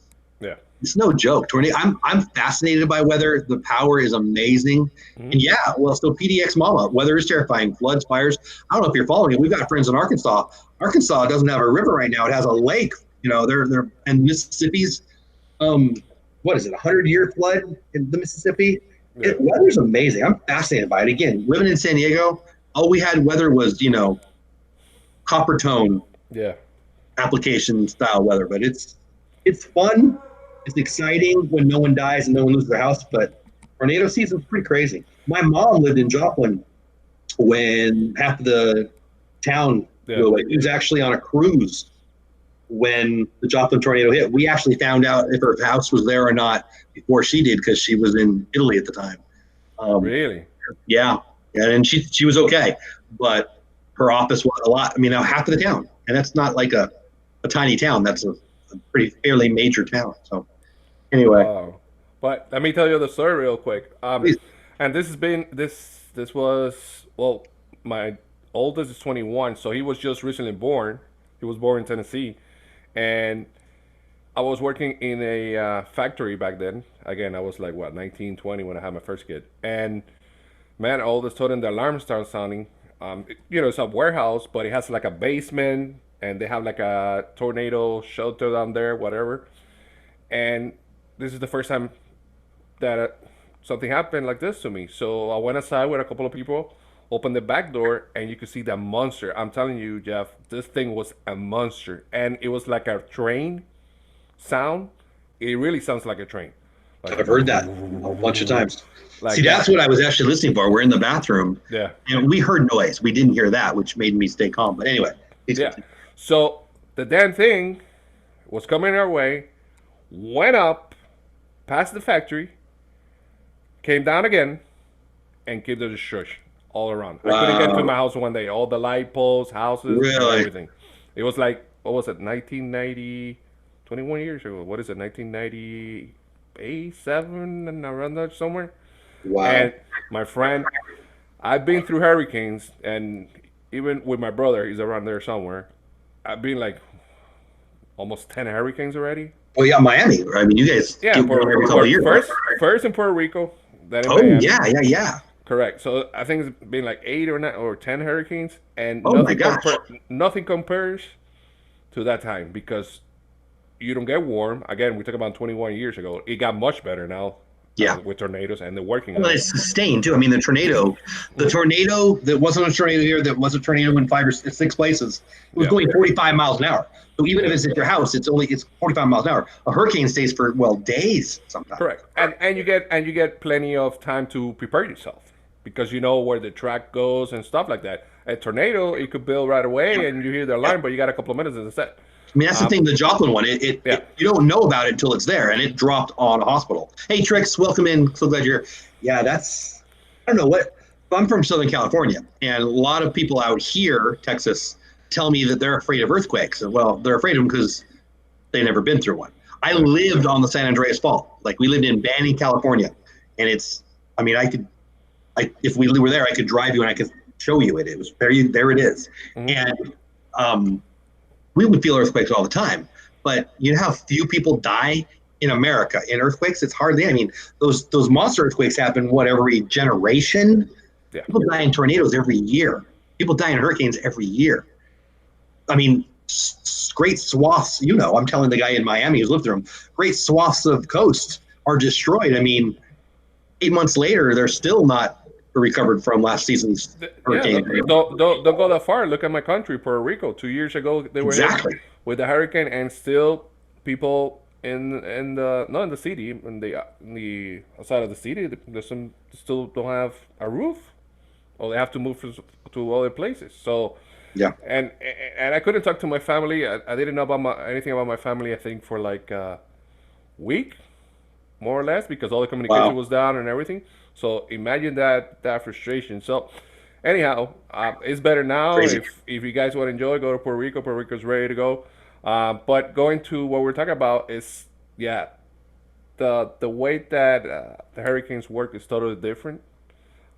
no joke. Tornado. I'm fascinated by weather. The power is amazing. Mm-hmm. And so PDX Mama, weather is terrifying. Floods, fires. I don't know if you're following it. We've got friends in Arkansas. Arkansas doesn't have a river right now. It has a lake. They're and Mississippi's, what is it, 100-year flood in the Mississippi? Yeah. Weather's amazing. I'm fascinated by it. Again, living in San Diego, all we had weather was, copper tone application style weather. But it's fun. It's exciting when no one dies and no one loses their house, but tornado season's pretty crazy. My mom lived in Joplin when half of the town blew away. She was actually on a cruise when the Joplin tornado hit. We actually found out if her house was there or not before she did, because she was in Italy at the time. Really? Yeah. And she was okay, but her office was a lot. I mean, half of the town, and that's not like a tiny town. That's a pretty fairly major town. So anyway, but let me tell you the story real quick. And this was my oldest is 21, so he was just recently born. He was born in Tennessee, and I was working in a factory back then. Again, I was like 19, 20 when I had my first kid, and man, all of a sudden the alarm starts sounding. It's a warehouse, but it has like a basement, and they have like a tornado shelter down there, whatever. And this is the first time that something happened like this to me. So I went outside with a couple of people, opened the back door, and you could see that monster. I'm telling you, Jeff, this thing was a monster. And it was like a train sound. It really sounds like a train. I've heard that a bunch of times. See, that's what I was actually listening for. We're in the bathroom. Yeah. And we heard noise. We didn't hear that, which made me stay calm. But anyway. So the damn thing was coming our way, went up past the factory, came down again, and kept the destruction all around. Wow. I couldn't get to my house one day. All the light poles, houses, everything. It was like, what was it, 1990, 21 years ago. What is it, 1998, 7, and around that somewhere? Wow. And my friend, I've been through hurricanes, and even with my brother, he's around there somewhere. I've been like almost 10 hurricanes already. Well, yeah, Miami. I mean, you guys every couple of years. First in Puerto Rico. Then in Miami. Yeah. Correct. So I think it's been like 8 or 9 or 10 hurricanes, and nothing compares to that time, because you don't get warm. Again, we talk about 21 years ago. It got much better now. With tornadoes, and they're working. Well, it's sustained too. I mean, the tornado that wasn't a tornado here, that was a tornado in 5 or 6 places. It was going 45 miles an hour. So even if it's at your house, it's 45 miles an hour. A hurricane stays for days sometimes. Correct, and you get plenty of time to prepare yourself, because you know where the track goes and stuff like that. A tornado, it could build right away, and you hear the alarm, but you got a couple of minutes and it's set. I mean, that's the thing, the Joplin one, you don't know about it until it's there, and it dropped on a hospital. Hey, Trix, welcome in. So glad you're here. Yeah, I don't know what, I'm from Southern California, and a lot of people out here, Texas, tell me that they're afraid of earthquakes. Well, they're afraid of them because they've never been through one. I lived on the San Andreas Fault. Like, we lived in Banning, California, and if we were there, I could drive you and I could show you it. It was there it is. Mm-hmm. And, we would feel earthquakes all the time, but you know how few people die in America in earthquakes? It's hardly. I mean, those monster earthquakes happen every generation. Yeah. People die in tornadoes every year. People die in hurricanes every year. I mean, great swaths. I'm telling the guy in Miami who's lived through them. Great swaths of coast are destroyed. I mean, 8 months later, they're still not recovered from last season's hurricane. Don't go that far. Look at my country, Puerto Rico. 2 years ago, they were hit with the hurricane, and still people in the city, in the outside of the city, there's some still don't have a roof. or they have to move to other places. So Yeah. and I couldn't talk to my family. I didn't know about anything about my family. I think for like a week, more or less, because all the communication Wow. was down and everything. So imagine that frustration. So anyhow, it's better now. Crazy. If you guys want to enjoy, go to Puerto Rico. Puerto Rico's ready to go. But going to what we're talking about is, yeah, the way that the hurricanes work is totally different.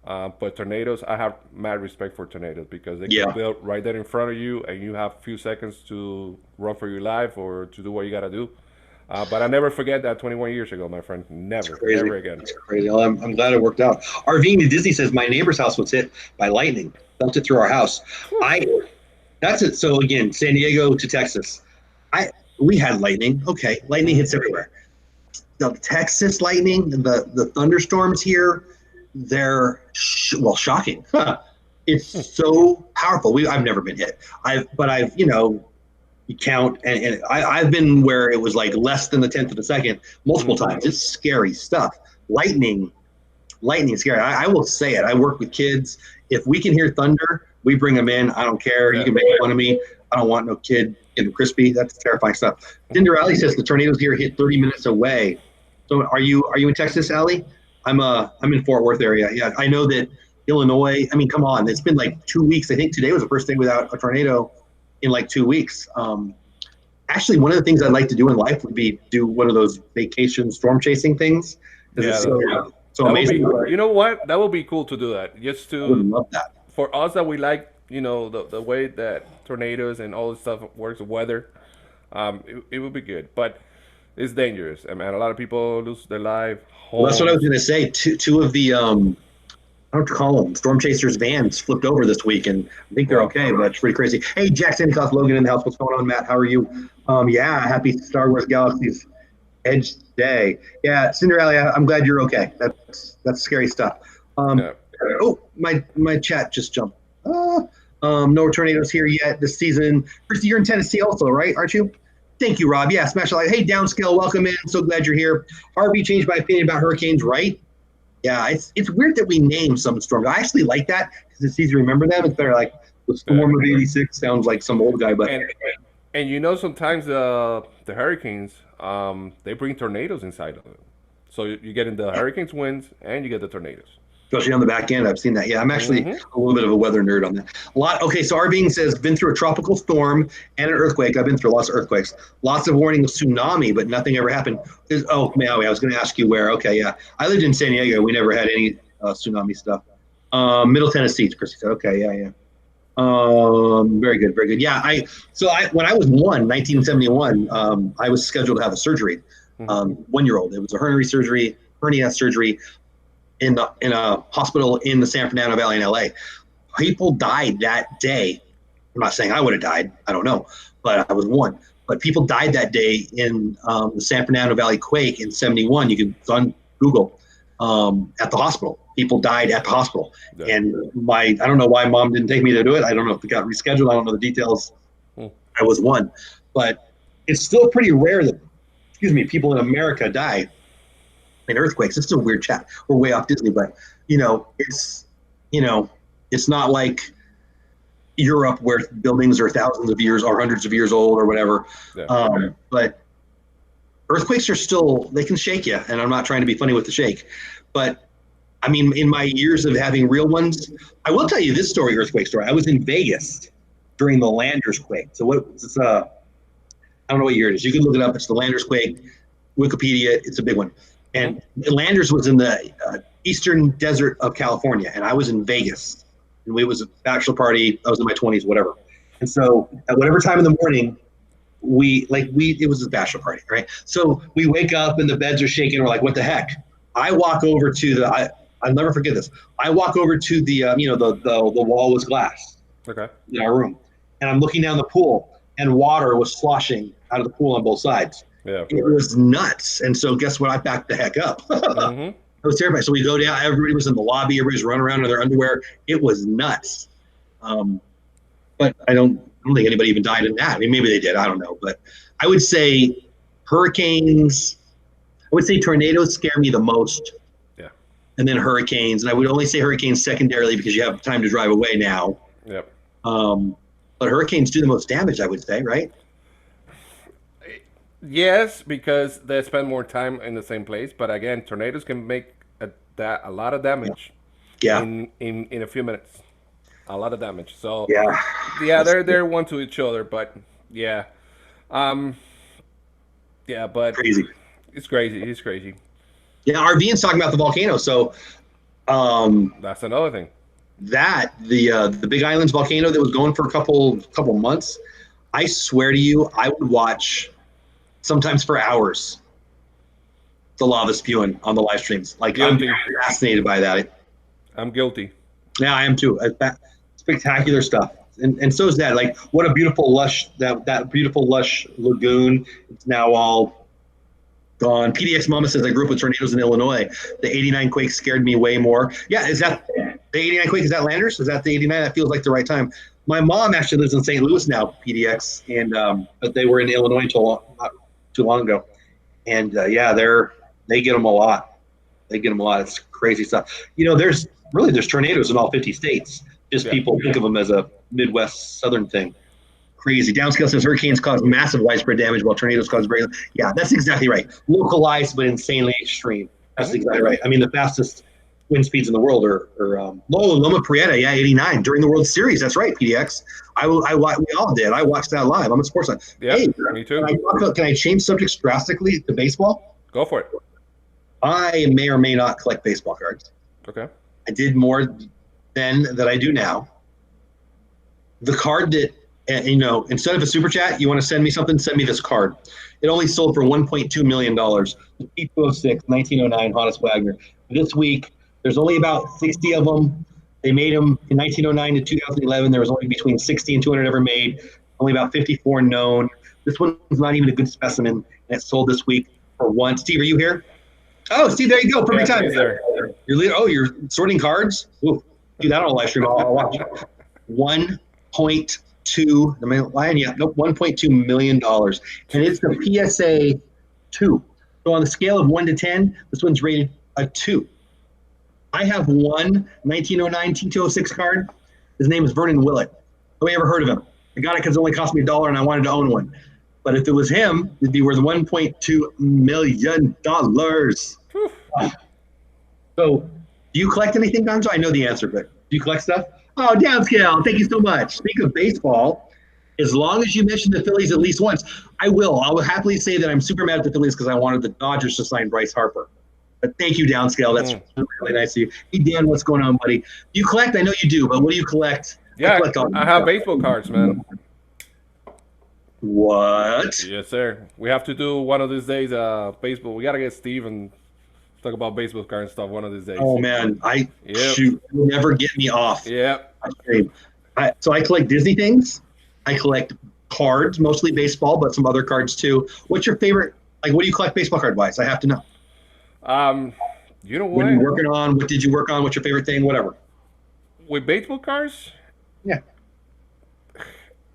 But tornadoes, I have mad respect for tornadoes because they Yeah. can build right there in front of you, and you have a few seconds to run for your life or to do what you gotta do. But I never forget that 21 years ago, my friend. Never, Crazy. never again. That's crazy. Well, I'm glad it worked out. RVing to Disney says my neighbor's house was hit by lightning. Felt it through our house. That's it. So again, San Diego to Texas. We had lightning. Okay, lightning hits everywhere. The Texas lightning, the thunderstorms here, they're shocking. It's so powerful. I've never been hit. I've you count and I've been where it was like less than the 10th of a second multiple times. It's scary stuff. Lightning is scary. I will say it. I work with kids. If we can hear thunder, we bring them in. I don't care. You can make fun of me. I don't want no kid getting crispy. That's terrifying stuff. Dinder Alley says the tornadoes here hit 30 minutes away. So are you in Texas, Alley? I'm in Fort Worth area. Yeah, I know that Illinois. I mean, come on. It's been like 2 weeks. I think today was the first day without a tornado in like 2 weeks. Actually, one of the things I'd like to do in life would be do one of those vacation storm chasing things. Yeah, it's so amazing. You know what? That would be cool to do that. Just I would to love that. for us that we like, the way that tornadoes and all this stuff works, the weather. It would be good, but it's dangerous. I mean, a lot of people lose their life. Well, that's what I was going to say. Two of the I don't call them storm chasers vans flipped over this week, and I think they're okay, but it's pretty crazy. Hey, Jack Sandycross, Logan in the house. What's going on, Matt? How are you? Yeah, happy Star Wars Galaxy's Edge Day. Yeah, Cinderella, I'm glad you're okay. That's scary stuff. Oh, my chat just jumped. No tornadoes here yet this season. Christy, you're in Tennessee also, right? Aren't you? Thank you, Rob. Yeah, smash a like. Hey, Downscale, welcome in. So glad you're here. RB changed my opinion about hurricanes, right? Yeah, it's weird that we name some storms. I actually like that because it's easy to remember them. It's better like the storm of '86 sounds like some old guy, but and sometimes the hurricanes they bring tornadoes inside of them, so you get in the hurricanes winds and you get the tornadoes. Especially on the back end, I've seen that. Yeah, I'm actually a little bit of a weather nerd on that. Okay, so Arvine says, been through a tropical storm and an earthquake. I've been through lots of earthquakes. Lots of warning of tsunami, but nothing ever happened. Maui, I was going to ask you where. Okay, yeah. I lived in San Diego. We never had any tsunami stuff. Middle Tennessee, Chrissy said. Okay, yeah. Very good, very good. Yeah, when I was 1971, I was scheduled to have a surgery. 1-year-old. It was a hernia surgery. In a hospital in the San Fernando Valley in LA. People died that day. I'm not saying I would have died. I don't know, but I was one. But people died that day in the San Fernando Valley quake in '71. You can go on Google at the hospital. People died at the hospital. Yeah. And I don't know why mom didn't take me to do it. I don't know if it got rescheduled. I don't know the details. I was one. But it's still pretty rare that, people in America die in earthquakes. It's still a weird chat. We're way off Disney, but it's not like Europe where buildings are thousands of years or hundreds of years old or whatever. Yeah. But earthquakes are still, they can shake you. And I'm not trying to be funny with the shake, but I mean, in my years of having real ones, I will tell you this earthquake story. I was in Vegas during the Landers quake. So I don't know what year it is. You can look it up. It's the Landers quake, Wikipedia. It's a big one. And Landers was in the eastern desert of California, and I was in Vegas. And it was a bachelor party. I was in my 20s, whatever. And so at whatever time in the morning, it was a bachelor party, right? So we wake up and the beds are shaking. We're like, what the heck? I walk over to I'll never forget this. I walk over to the wall was glass. Okay. In our room. And I'm looking down the pool, and water was sloshing out of the pool on both sides. Yeah, it was nuts. And so guess what? I backed the heck up. I was terrified. So we go down. Everybody was in the lobby. Everybody's running around in their underwear. It was nuts. But I don't think anybody even died in that. I mean, maybe they did. I don't know. But I would say tornadoes scare me the most. Yeah. and then Hurricanes. And I would only say Hurricanes secondarily because you have time to drive away now. Yep. But Hurricanes do the most damage, I would say, right? Yes, because they spend more time in the same place. But again, tornadoes can make a lot of damage. Yeah. In a few minutes, a lot of damage. So yeah, they're one to each other. But yeah, but crazy. It's crazy. He's crazy. Yeah, RVN's talking about the volcano. So that's another thing. That the Big Islands volcano that was going for a couple months. I swear to you, I would watch sometimes for hours the lava spewing on the live streams. Like Guilty. I'm fascinated by that. I'm guilty. Yeah, I am too. Spectacular stuff. And so is that. Like, what a beautiful lush that beautiful lush lagoon. It's now all gone. PDX Mama says I grew up with tornadoes in Illinois. The '89 quake scared me way more. Yeah, is that the '89 quake? Is that Landers? Is that the '89? That feels like the right time. My mom actually lives in St. Louis now, PDX, and but they were in Illinois until not too long ago. And yeah, they get them a lot. They get them a lot. It's crazy stuff. You know, there's tornadoes in all 50 states. Just people think of them as a Midwest Southern thing. Crazy. Downscale says hurricanes cause massive widespread damage while tornadoes cause very. Yeah, that's exactly right. Localized but insanely extreme. That's exactly right. I mean, the fastest wind speeds in the world are Loma Prieta, 89 during the World Series. That's right, PDX. We all did. I watched that live. I'm a sports fan. Yeah, hey, me too. Can I change subjects drastically to baseball? Go for it. I may or may not collect baseball cards. Okay. I did more then than I do now. The card that, instead of a super chat, you want to send me something, send me this card. It only sold for $1.2 million. The P206 1909 Honus Wagner. This week, there's only about 60 of them. They made them in 1909 to 2011. There was only between 60 and 200 ever made. Only about 54 known. This one's not even a good specimen, and it sold this week for one. Steve, are you here? Oh, Steve, there you go. Perfect time. You're sorting cards? Ooh, do that on a live stream. I'll watch. 1.2. Am I lying? Yeah, nope. $1.2 million, and it's the PSA 2. So on the scale of 1 to 10, this one's rated a 2. I have one 1909 T206 card. His name is Vernon Willett. Have we ever heard of him? I got it because it only cost me $1 and I wanted to own one. But if it was him, it'd be worth $1.2 million. So, do you collect anything, Gonzo? I know the answer, but do you collect stuff? Oh, Downscale, thank you so much. Speaking of baseball, as long as you mention the Phillies at least once, I will. I will happily say that I'm super mad at the Phillies because I wanted the Dodgers to sign Bryce Harper. But thank you, Downscale. That's really nice of you. Hey, Dan, what's going on, buddy? You collect? I know you do, but what do you collect? Yeah, I have baseball cards, man. What? Yes, sir. We have to do one of these days baseball. We got to get Steve and talk about baseball card and stuff one of these days. Oh, man. Shoot, you'll never get me off. Yeah. So I collect Disney things. I collect cards, mostly baseball, but some other cards too. What's your favorite? Like, what do you collect baseball card wise? I have to know. You know what? What are you working on? What did you work on? What's your favorite thing? Whatever. With baseball cards? Yeah.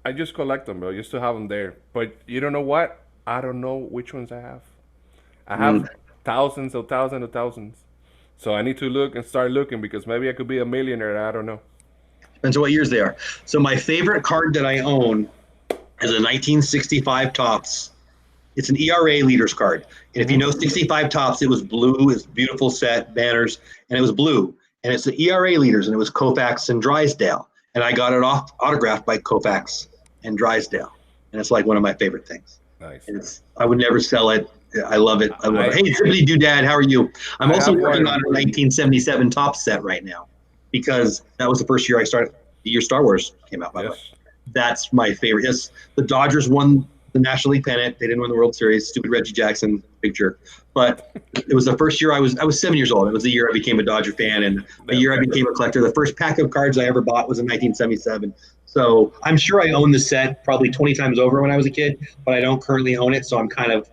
I just collect them, bro. Just to have them there. But you don't know what? I don't know which ones I have. I have thousands of thousands. So I need to look and start looking because maybe I could be a millionaire. I don't know. Depends on what years they are. So my favorite card that I own is a 1965 Topps. It's an ERA leaders card. And if you know 65 Topps, it was blue. It's a beautiful set, banners, and it was blue. And it's the ERA leaders, and it was Koufax and Drysdale. And I got it autographed by Koufax and Drysdale. And it's like one of my favorite things. Nice. I would never sell it. I love it. I love it. Hey, Zippity Doodad, how are you? I'm also working on a 1977 Topps set right now because that was the first year the year Star Wars came out, by the way. That's my favorite. Yes, the Dodgers won the National League pennant. They didn't win the World Series. Stupid Reggie Jackson, big jerk. But it was the first year I was 7 years old. It was the year I became a Dodger fan and the year I became a collector. The first pack of cards I ever bought was in 1977. So I'm sure I owned the set probably 20 times over when I was a kid, but I don't currently own it. So I'm kind of,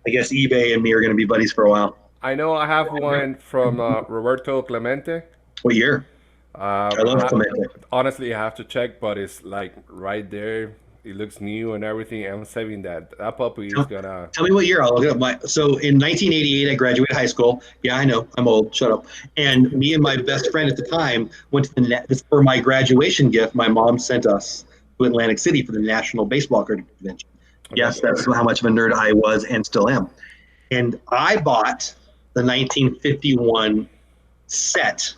I guess eBay and me are going to be buddies for a while. I know I have one from Roberto Clemente. What year? I love Clemente. Honestly, I have to check, but it's like right there. It looks new and everything. I'm saving that. That puppy is gonna. Tell me what year. I'll look it up. So in 1988, I graduated high school. Yeah, I know. I'm old. Shut up. And me and my best friend at the time went to the for my graduation gift. My mom sent us to Atlantic City for the National Baseball Card Convention. Yes, that's how much of a nerd I was and still am. And I bought the 1951 set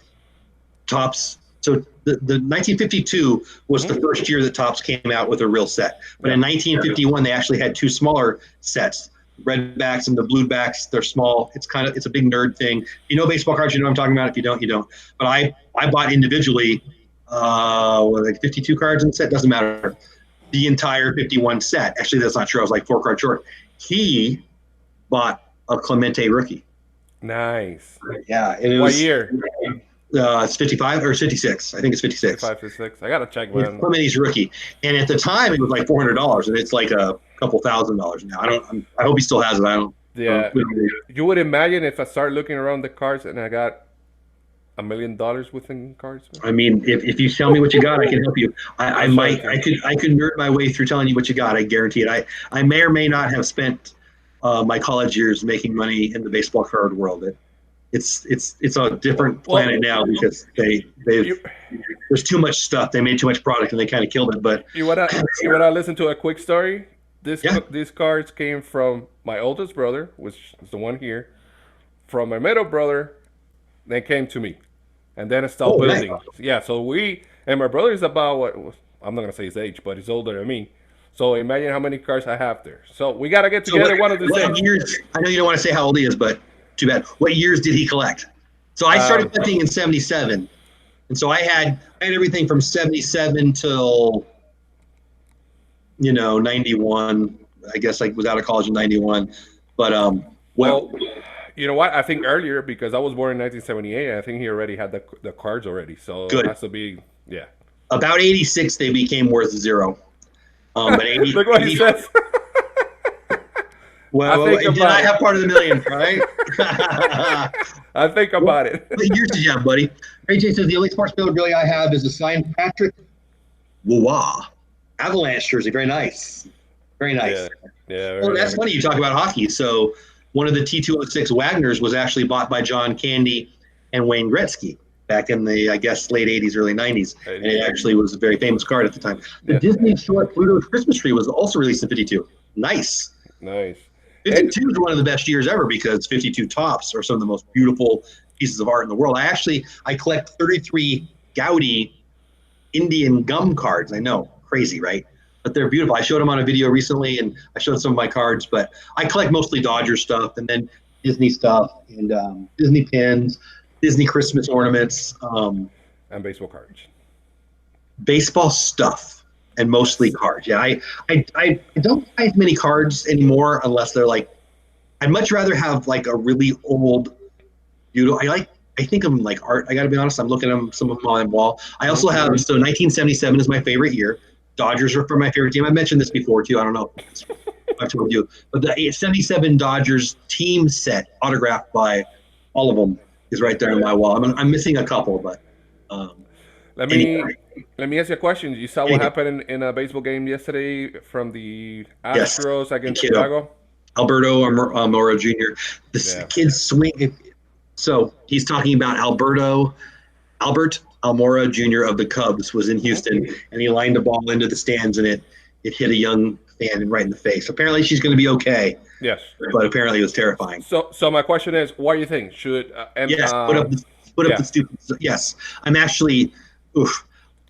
Topps. So the 1952 was the first year that Topps came out with a real set. But in 1951, they actually had two smaller sets, red backs and the blue backs. They're small. It's a big nerd thing. If you know baseball cards, you know what I'm talking about. If you don't, you don't. But I bought individually like 52 cards in the set. Doesn't matter. The entire 51 set. Actually, that's not true. I was like 4 cards short. He bought a Clemente rookie. Nice. Yeah. And what year? It's 55 or 56. I think it's 56. 55, 56. I gotta check one. Clemente's rookie, and at the time it was like $400, and it's like a couple $1,000s now. I hope he still has it. I don't. Yeah. You would imagine if I start looking around the cards and I got $1 million within cards. I mean, if you tell me what you got, I can help you. I could nerd my way through telling you what you got. I guarantee it. I may or may not have spent my college years making money in the baseball card world. It's a different planet now because there's too much stuff. They made too much product and they kind of killed it. But you wanna listen to a quick story? These cards came from my oldest brother, which is the one here, from my middle brother, then came to me, and then it started building. Nice. Yeah, so my brother is about what I'm not gonna say his age, but he's older than me. So imagine how many cards I have there. So we gotta get together one of these days. Years, I know you don't want to say how old he is, but too bad. What years did he collect? So I started collecting in 77. And so I had everything from 77 till, 91. I guess I was out of college in 91. But, well, you know what? I think earlier, because I was born in 1978, I think he already had the cards already. So good. It has to be, yeah. About 86, they became worth 0. But 80, look what he says. Well, did I have part of the million, right? I think about it. What years did you have, buddy? AJ says the only sports memorabilia I have is a signed Patrick Waugh Avalanche jersey. Very nice. Very nice. Yeah. Well, that's funny you talk about hockey. So one of the T206 Wagners was actually bought by John Candy and Wayne Gretzky back in the, I guess, late 80s, early 90s. And it actually was a very famous card at the time. The Disney short Pluto's Christmas tree was also released in 52. Nice. 52 is one of the best years ever because 52 Topps are some of the most beautiful pieces of art in the world. I collect 33 Gaudi Indian gum cards. I know, crazy, right? But they're beautiful. I showed them on a video recently, and I showed some of my cards. But I collect mostly Dodger stuff, and then Disney stuff, and Disney pins, Disney Christmas ornaments, and baseball cards. Baseball stuff. And mostly cards. Yeah, I don't buy as many cards anymore unless they're like. I'd much rather have like a really old, beautiful. I think of them like art. I got to be honest. I'm looking at them, some of them on the wall. I also have 1977 is my favorite year. Dodgers are for my favorite team. I mentioned this before too. I don't know. I've told you, but the 77 Dodgers team set autographed by all of them is right there on my wall. I'm missing a couple, but. Let me ask you a question. You saw what happened in a baseball game yesterday from the Astros against Chicago? Alberto Almora Jr. The kid's swing. So he's talking about Albert Almora Jr. of the Cubs was in Houston, and he lined the ball into the stands, and it hit a young fan right in the face. Apparently she's going to be okay. Yes. But apparently it was terrifying. So my question is, what do you think? Should yes, put up the stupid. Yes, I'm actually. Oof.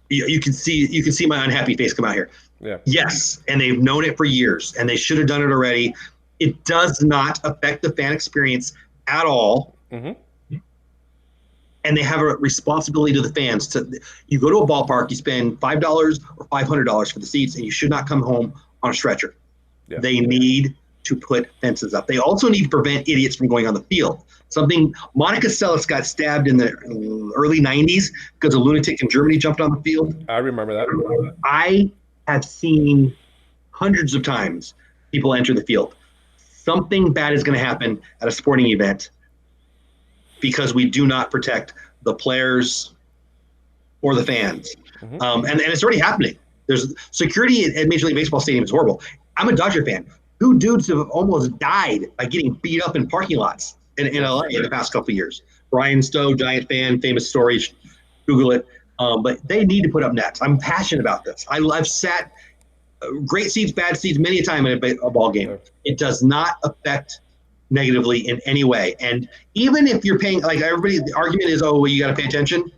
You can see my unhappy face come out here. Yeah. Yes, and they've known it for years, and they should have done it already. It does not affect the fan experience at all. Mm-hmm. And they have a responsibility to the fans. You go to a ballpark, you spend $5 or $500 for the seats, and you should not come home on a stretcher. Yeah. They need to put fences up. They also need to prevent idiots from going on the field. Monica Seles got stabbed in the early 90s because a lunatic in Germany jumped on the field. I remember that. I have seen hundreds of times people enter the field. Something bad is going to happen at a sporting event because we do not protect the players or the fans. Mm-hmm. And it's already happening. There's security at Major League Baseball stadium is horrible. I'm a Dodger fan. 2 dudes have almost died by getting beat up in parking lots in LA in the past couple of years. Brian Stowe, Giant fan, famous story. Google it. But they need to put up nets. I'm passionate about this. I've sat great seats, bad seats many a time in a ball game. It does not affect negatively in any way. And even if you're paying, like everybody, the argument is, oh, well, you got to pay attention.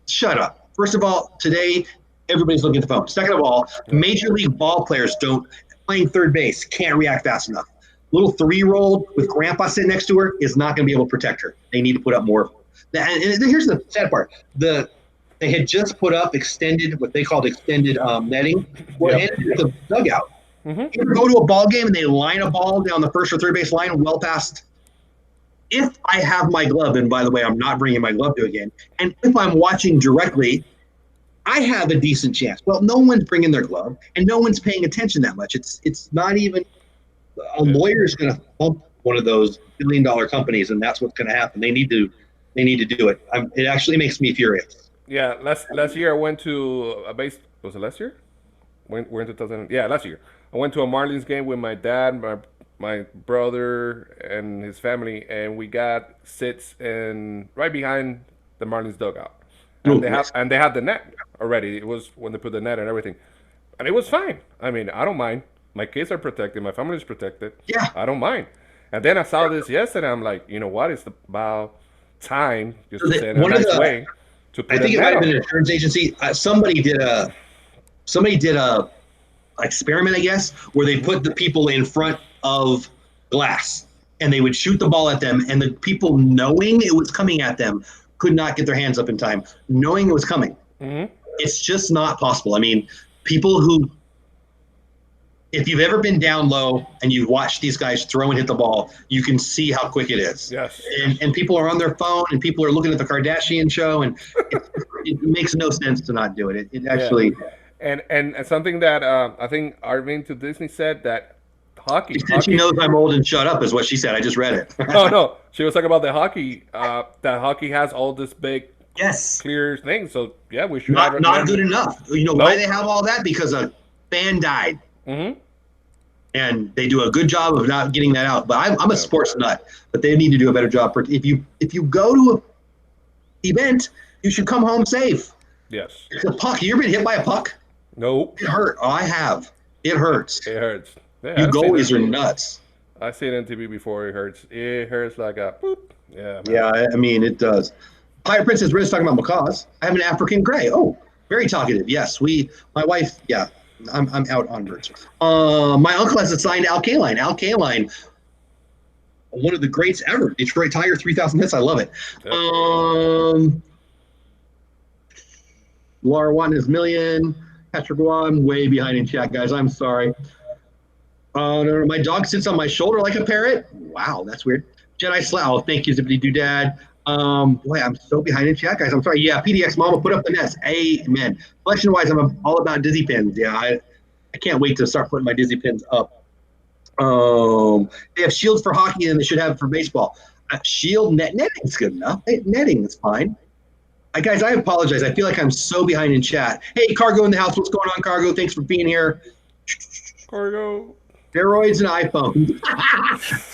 Shut up. First of all, today, everybody's looking at the phone. Second of all, Major League ball players playing third base can't react fast enough. Little 3-year-old with grandpa sitting next to her is not going to be able to protect her. They need to put up more. And here's the sad part. They had just put up what they called extended netting. Well, it ended with a dugout. Mm-hmm. You ever go to a ball game and they line a ball down the first or third base line well past? If I have my glove, and by the way, I'm not bringing my glove to a game, and if I'm watching directly, I have a decent chance. Well, no one's bringing their glove, and no one's paying attention that much. It's not even a lawyer's going to bump one of those billion-dollar companies, and that's what's going to happen. They need to do it. It actually makes me furious. Yeah, last year I went to a base. Was it last year? We're in 2000. Yeah, last year I went to a Marlins game with my dad, my brother, and his family, and we got seats right behind the Marlins dugout. And they had the net already. It was when they put the net and everything, and it was fine. I mean, I don't mind. My kids are protected. My family is protected. Yeah, I don't mind. And then I saw this yesterday. I'm like, you know what? It's about time, just to say in a nice way, to put. I think it might have been an insurance agency. Somebody did a experiment, I guess, where they put the people in front of glass and they would shoot the ball at them, and the people, knowing it was coming at them, could not get their hands up in time, knowing it was coming. Mm-hmm. It's just not possible. I mean, people who, if you've ever been down low and you've watched these guys throw and hit the ball, you can see how quick it is. Yes. And people are on their phone, and people are looking at the Kardashian show, and it makes no sense to not do it. It actually. Yeah. And something that I think Arvin to Disney said that hockey. She knows I'm old and shut up is what she said. I just read it. No. She was talking about the hockey. That hockey has all this big, clear thing. So yeah, we should. Not good enough. You know why they have all that? Because a fan died. Mm-hmm. And they do a good job of not getting that out. But I'm a sports nut. But they need to do a better job. If you go to an event, you should come home safe. Yes. The puck. You ever been hit by a puck? Nope. It hurt. Oh, I have. It hurts. It hurts. Yeah, you goalies are nuts. I've seen it on TV before. It hurts. It hurts like a boop. Yeah. Man. Yeah, I mean, it does. Pirate Princess Riz talking about macaws. I have an African gray. Oh, very talkative. Yes, my wife, yeah. I'm out on birds. My uncle has assigned Al Kaline. Al Kaline, one of the greats ever. Detroit Tiger, 3,000 hits. I love it. Laura Watton is million. Patrick Roy, I'm way behind in chat, guys. I'm sorry. My dog sits on my shoulder like a parrot. Wow, that's weird. Jedi Slap. Oh, thank you, Zippity Doodad. Boy, I'm so behind in chat, guys. I'm sorry. Yeah, PDX Mama, put up the nets. Amen. Collection-wise, I'm all about Dizzy pins. Yeah, I can't wait to start putting my Dizzy pins up. They have shields for hockey, and they should have it for baseball. Shield netting is good enough. Netting is fine. Guys, I apologize. I feel like I'm so behind in chat. Hey, Cargo in the house. What's going on, Cargo? Thanks for being here. Cargo. Steroids and iPhone.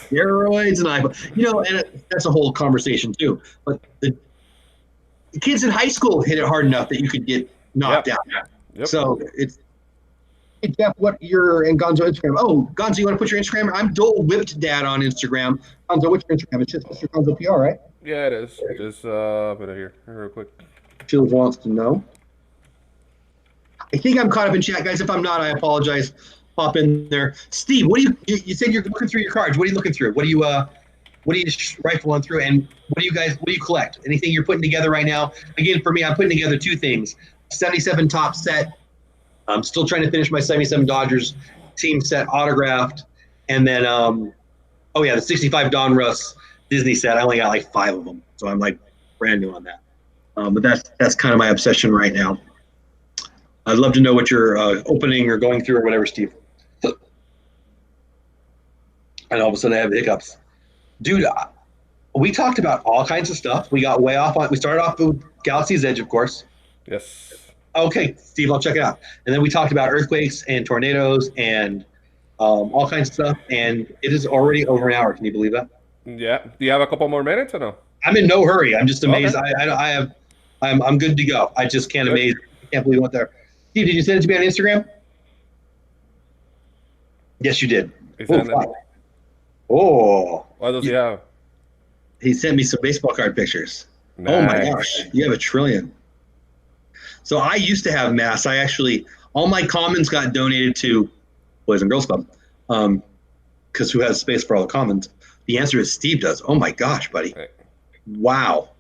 Steroids and iPhone. You know, and that's a whole conversation too. But the kids in high school hit it hard enough that you could get knocked out. Yep. So it's. Hey, Jeff, what your and Gonzo Instagram? Oh, Gonzo, you want to put your Instagram? I'm Dole Whipped Dad on Instagram. Gonzo, what's your Instagram? It's just Mr. Gonzo PR, right? Yeah, it is. Just put it here real quick. Chills wants to know. I think I'm caught up in chat, guys. If I'm not, I apologize. Pop in there. Steve, what do you said you're looking through your cards. What are you looking through? What are you rifling through? And what do you collect? Anything you're putting together right now? Again, for me, I'm putting together 2 things. 77 top set. I'm still trying to finish my 77 Dodgers team set autographed. And then, the 65 Don Russ Disney set. I only got like 5 of them. So I'm like brand new on that. But that's kind of my obsession right now. I'd love to know what you're opening or going through or whatever, Steve. And all of a sudden I have hiccups. Dude, we talked about all kinds of stuff. We got way off on. We started off with Galaxy's Edge, of course. Yes. Okay, Steve, I'll check it out. And then we talked about earthquakes and tornadoes and all kinds of stuff. And it is already over an hour. Can you believe that? Yeah. Do you have a couple more minutes or no? I'm in no hurry. I'm just amazed. Okay. I'm good to go. I just can't Good. amaze. I can't believe what there. Steve, did you send it to me on Instagram? Yes, you did. He sent it. Oh, What does he have? he sent me some baseball card pictures. Nice. Oh my gosh, you have a trillion. So I used to have mass. All my commons got donated to Boys and Girls Club, because who has space for all the commons? The answer is Steve does. Oh my gosh, buddy! Hey. Wow.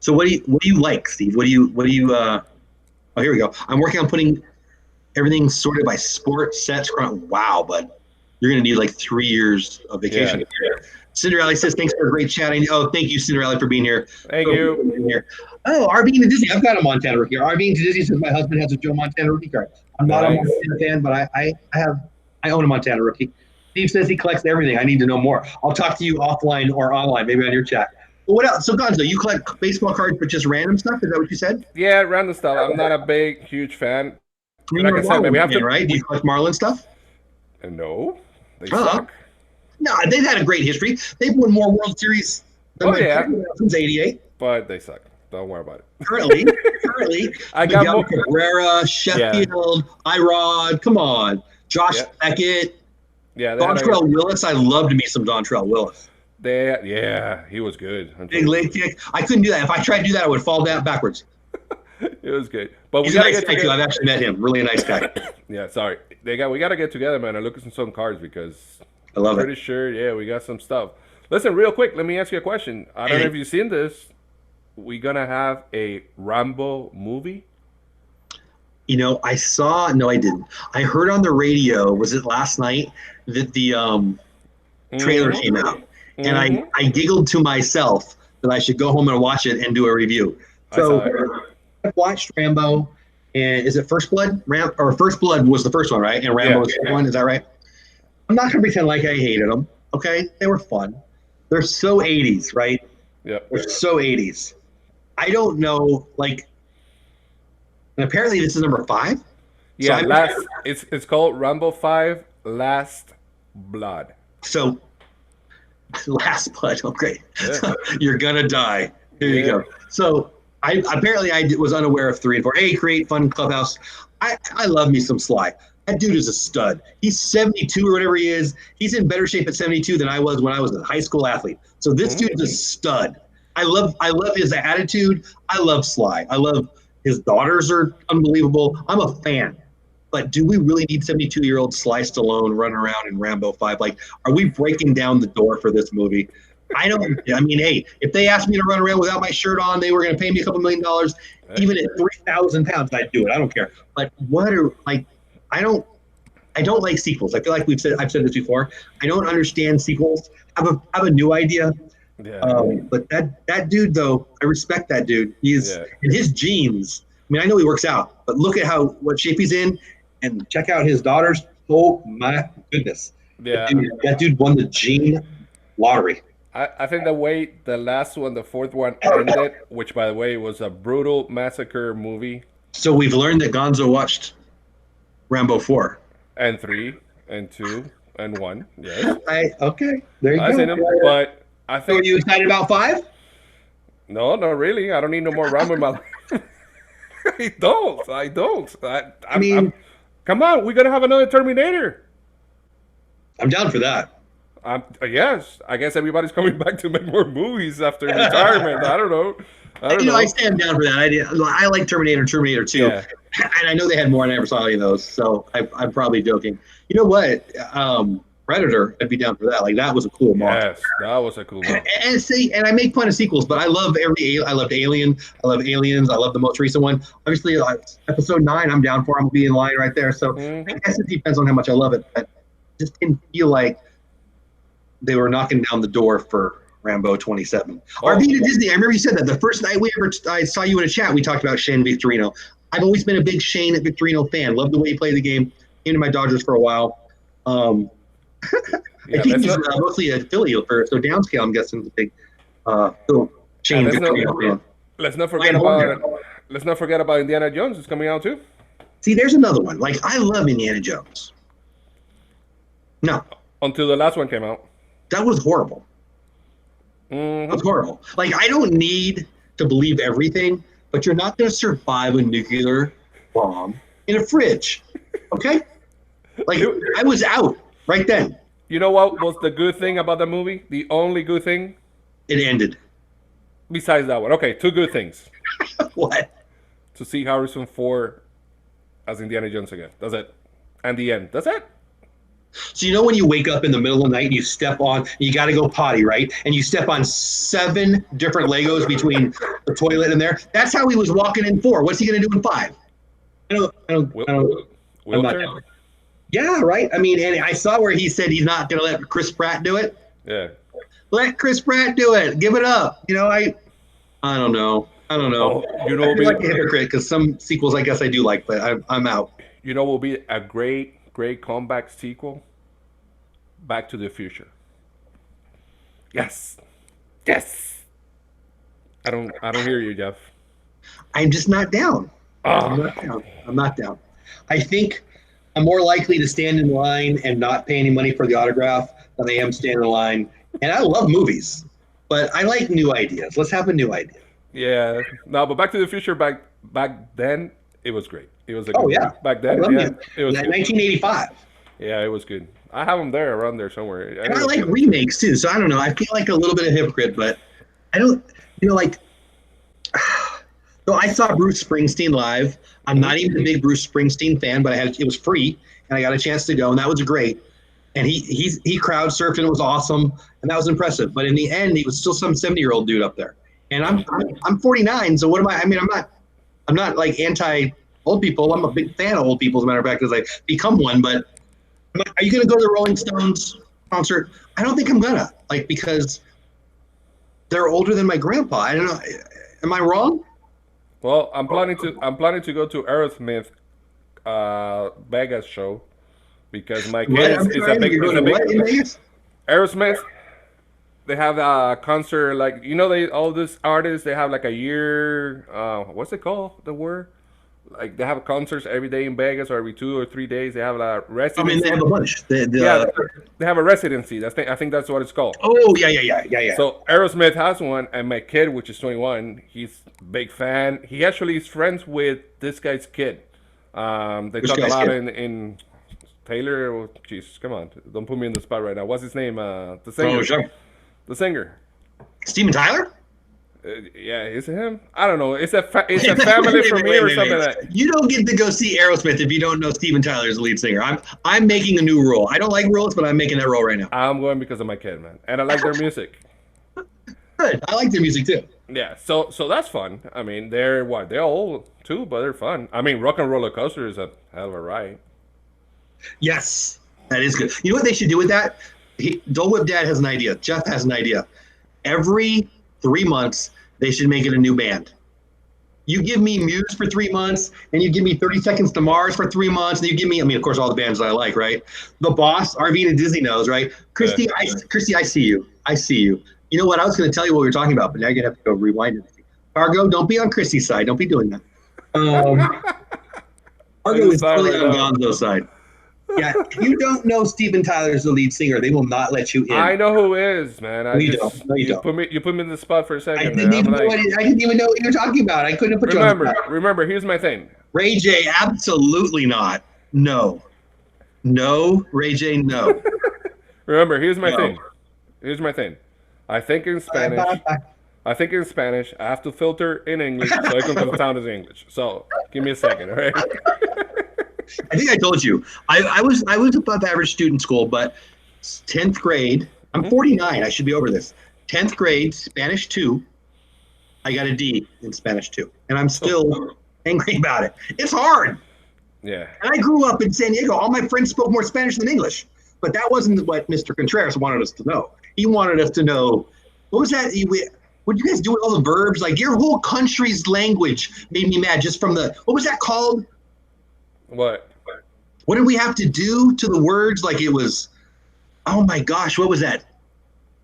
So what do you like, Steve? What do you? Oh, here we go. I'm working on putting everything sorted by sport, sets. Wow, bud, you're gonna need like 3 years of vacation. Yeah. Cinderella says, "Thanks for a great chatting." Oh, thank you, Cinderella, for being here. Thank you. Here. Oh, RB to Disney. I've got a Montana rookie. RB to Disney says my husband has a Joe Montana rookie card. I'm not a Nice. Montana fan, but I own a Montana rookie. Steve says he collects everything. I need to know more. I'll talk to you offline or online, maybe on your chat. But what else? So Gonzo, you collect baseball cards, but just random stuff? Is that what you said? Yeah, random stuff. I'm not a big, huge fan. You're Like a I said, man, we Marlins have fan, to. right? Do you collect Marlin stuff? No, they Uh-huh. suck. No, they've had a great history. They've won more World Series than Oh, my yeah. since '88. But they suck. Don't worry about it. Currently, I got Miguel more. Cabrera, Sheffield, Irod. Come on, Josh Yeah. Beckett, Yeah, they had a- Dontrell Willis. I love to meet some Dontrell Willis. yeah, he was good. Big leg kick. I couldn't do that. If I tried to do that, I would fall down backwards. It was good. But we He's a gotta nice get guy too. together. I've actually met him. Really a nice guy. Yeah, sorry. We gotta get together, man, and look at some cards because I love pretty it. sure, yeah, we got some stuff. Listen, real quick, let me ask you a question. I don't know if you've seen this. We gonna have a Rambo movie. You know, I saw. No, I didn't. I heard on the radio. Was it last night that the trailer Mhm. came out, and Mhm. I giggled to myself that I should go home and watch it and do a review. I saw So it. I watched Rambo, and is it First Blood? First Blood was the first one, right? And Rambo Yeah. was the second one. Is that right? I'm not gonna pretend like I hated them. Okay, they were fun. They're so 80s, right? Yep. They're so 80s. I don't know, like, and apparently this is number 5. Yeah, So it's called Rambo 5 Last Blood. So, Last Blood. Okay, Yeah. you're gonna die. Here you Yeah. go. So I was unaware of 3 and 4. Hey, create fun clubhouse. I love me some Sly. That dude is a stud. He's 72 or whatever he is. He's in better shape at 72 than I was when I was a high school athlete. So this dude's a stud. I love his attitude. I love Sly. I love his daughters are unbelievable. I'm a fan. But do we really need 72-year-old Sly Stallone running around in Rambo 5? Like, are we breaking down the door for this movie? I mean, hey, if they asked me to run around without my shirt on, they were going to pay me a couple $1 million, even at 3,000 pounds, I'd do it. I don't care. But I don't like sequels. I feel like I've said this before. I don't understand sequels. I have a new idea. Yeah. But that dude, though, I respect that dude. He's in his genes. I mean, I know he works out, but look at what shape he's in, and check out his daughters. Oh my goodness! Yeah. That dude won the gene lottery. I think the way the last one, the fourth one ended, which by the way was a brutal massacre movie, So we've learned that Gonzo watched Rambo 4. and 3 and 2 and 1. Yes. Okay, there you I go. seen them, but I So are think you excited about 5? no, not really. I don't need no more Rambo in my life. I don't. I mean, come on, we're gonna have another Terminator. I'm down for that. Yes, I guess everybody's coming back to make more movies after retirement. I don't know. I stand down for that. I like Terminator 2. Yeah. And I know they had more, and I never saw any of those, so I'm probably joking. You know what? Predator, I'd be down for that. Like, that was a cool monster. Yes, that was a cool one. And I make fun of sequels, but I loved Alien. I love Aliens. I love the most recent one. Obviously, episode 9, I'm down for. I'm gonna be in line right there. So I guess it depends on how much I love it. But just didn't feel like they were knocking down the door for Rambo 27. RB to Disney. I remember you said that the first night I saw you in a chat. We talked about Shane Victorino. I've always been a big Shane Victorino fan. Loved the way he played the game. Came to my Dodgers for a while. I think he's mostly a Philly, so downscale, I'm guessing, is a big Shane Victorino fan. Let's not forget about let's not forget about Indiana Jones. It's coming out too. See, there's another one. Like, I love Indiana Jones. No. Until the last one came out. That was horrible. Mm-hmm. That was horrible. Like, I don't need to believe everything, but you're not going to survive a nuclear bomb in a fridge. Okay? Like, I was out right then. You know what was the good thing about the movie? The only good thing? It ended. Besides that one. Okay, two good things. What? To see Harrison Ford as Indiana Jones again. That's it. And the end. That's it. So you know when you wake up in the middle of the night and you step on, you got to go potty, right? And you step on 7 different Legos between the toilet and there. That's how he was walking in 4. What's he going to do in 5? I'm not down. Yeah, right. I mean, and I saw where he said he's not going to let Chris Pratt do it. Yeah. Let Chris Pratt do it. Give it up. You know, I don't know. Oh, you know, I feel like a hypocrite because some sequels I guess I do like, but I'm out. You know, will be a great comeback sequel. Back to the Future. Yes. I don't hear you, Jeff. I'm just not down. I'm not down. I think I'm more likely to stand in line and not pay any money for the autograph than I am stand in line. And I love movies, but I like new ideas. Let's have a new idea. Yeah. No, but Back to the Future back then, it was great. It was a good movie. Back then, it was 1985. Yeah, it was good. I have them there, around there somewhere. And I like remakes too, so I don't know. I feel like a little bit of hypocrite, but I don't, like, so I saw Bruce Springsteen live. I'm not even a big Bruce Springsteen fan, but it was free, and I got a chance to go, and that was great. And he crowd surfed, and it was awesome, and that was impressive. But in the end, he was still some 70-year-old dude up there. And I'm 49, so what am I? I mean, I'm not like anti old people. I'm a big fan of old people, as a matter of fact, because I become one. But are you going to go to the Rolling Stones concert? I don't think I'm gonna, because they're older than my grandpa. I don't know. Am I wrong? Well, I'm planning to go to Aerosmith Vegas show because my kid is a big Aerosmith. They have a concert all these artists, they have like a year, what's it called, the word? Like they have concerts every day in Vegas, or every 2 or 3 days. They have a residency. I mean, they have a bunch. They have a residency. I think that's what it's called. Oh, yeah. So Aerosmith has one, and my kid, which is 21, he's a big fan. He actually is friends with this guy's kid. They talk a lot in Taylor. Jeez, come on. Don't put me in the spot right now. What's his name? The singer. Oh, sure. The singer. Steven Tyler? Yeah, is it him? I don't know. It's a family for me or something like that. You don't get to go see Aerosmith if you don't know Steven Tyler is the lead singer. I'm making a new rule. I don't like rules, but I'm making that rule right now. I'm going because of my kid, man, and I like their music. Good. I like their music too. Yeah, so that's fun. I mean, they're old too, but they're fun. I mean, Rock and Roller Coaster is a hell of a ride. Yes, that is good. You know what they should do with that? Dole Whip Dad has an idea. Jeff has an idea. Every 3 months, they should make it a new band. You give me Muse for 3 months, and you give me 30 Seconds to Mars for 3 months, and you give me, of course, all the bands that I like, right? The Boss, RV and Disney knows, right? Christy, I see you. You know what? I was going to tell you what we were talking about, but now you're going to have to go rewind it. Fargo, don't be on Christy's side. Don't be doing that. Fargo is totally on Gonzo's side. Yeah, if you don't know Steven Tyler is the lead singer, they will not let you in. I know who is, man. You don't. You put me in the spot for a second. I didn't even know what you were talking about. I couldn't put you on the spot. Remember, here's my thing. Ray J, absolutely not. No, Ray J, no. Remember, here's my thing. I think in Spanish. I have to filter in English so I can put the sound as English. So give me a second, all right? I think I told you. I was above average student school, but 10th grade. I'm 49. I should be over this. 10th grade, Spanish 2. I got a D in Spanish 2, and I'm still angry about it. It's hard. Yeah. And I grew up in San Diego. All my friends spoke more Spanish than English, but that wasn't what Mr. Contreras wanted us to know. He wanted us to know, what was that? What did you guys do with all the verbs? Like, your whole country's language made me mad just from what was that called? What did we have to do to the words? Like, it was, oh my gosh, what was that?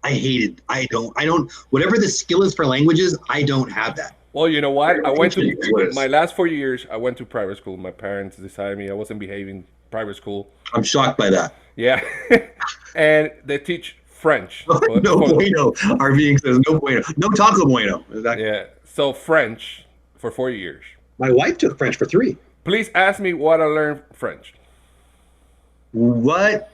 I don't, whatever the skill is for languages, I don't have that. Well, you know what? I went Teaching is what it to is. my last 4 years. I went to private school. My parents decided me I wasn't behaving private school. I'm shocked by that. Yeah, and they teach French. No bueno. RVing says no bueno. No taco bueno. Exactly. Yeah, so French for 4 years. My wife took French for 3. Please ask me what I learned French. What?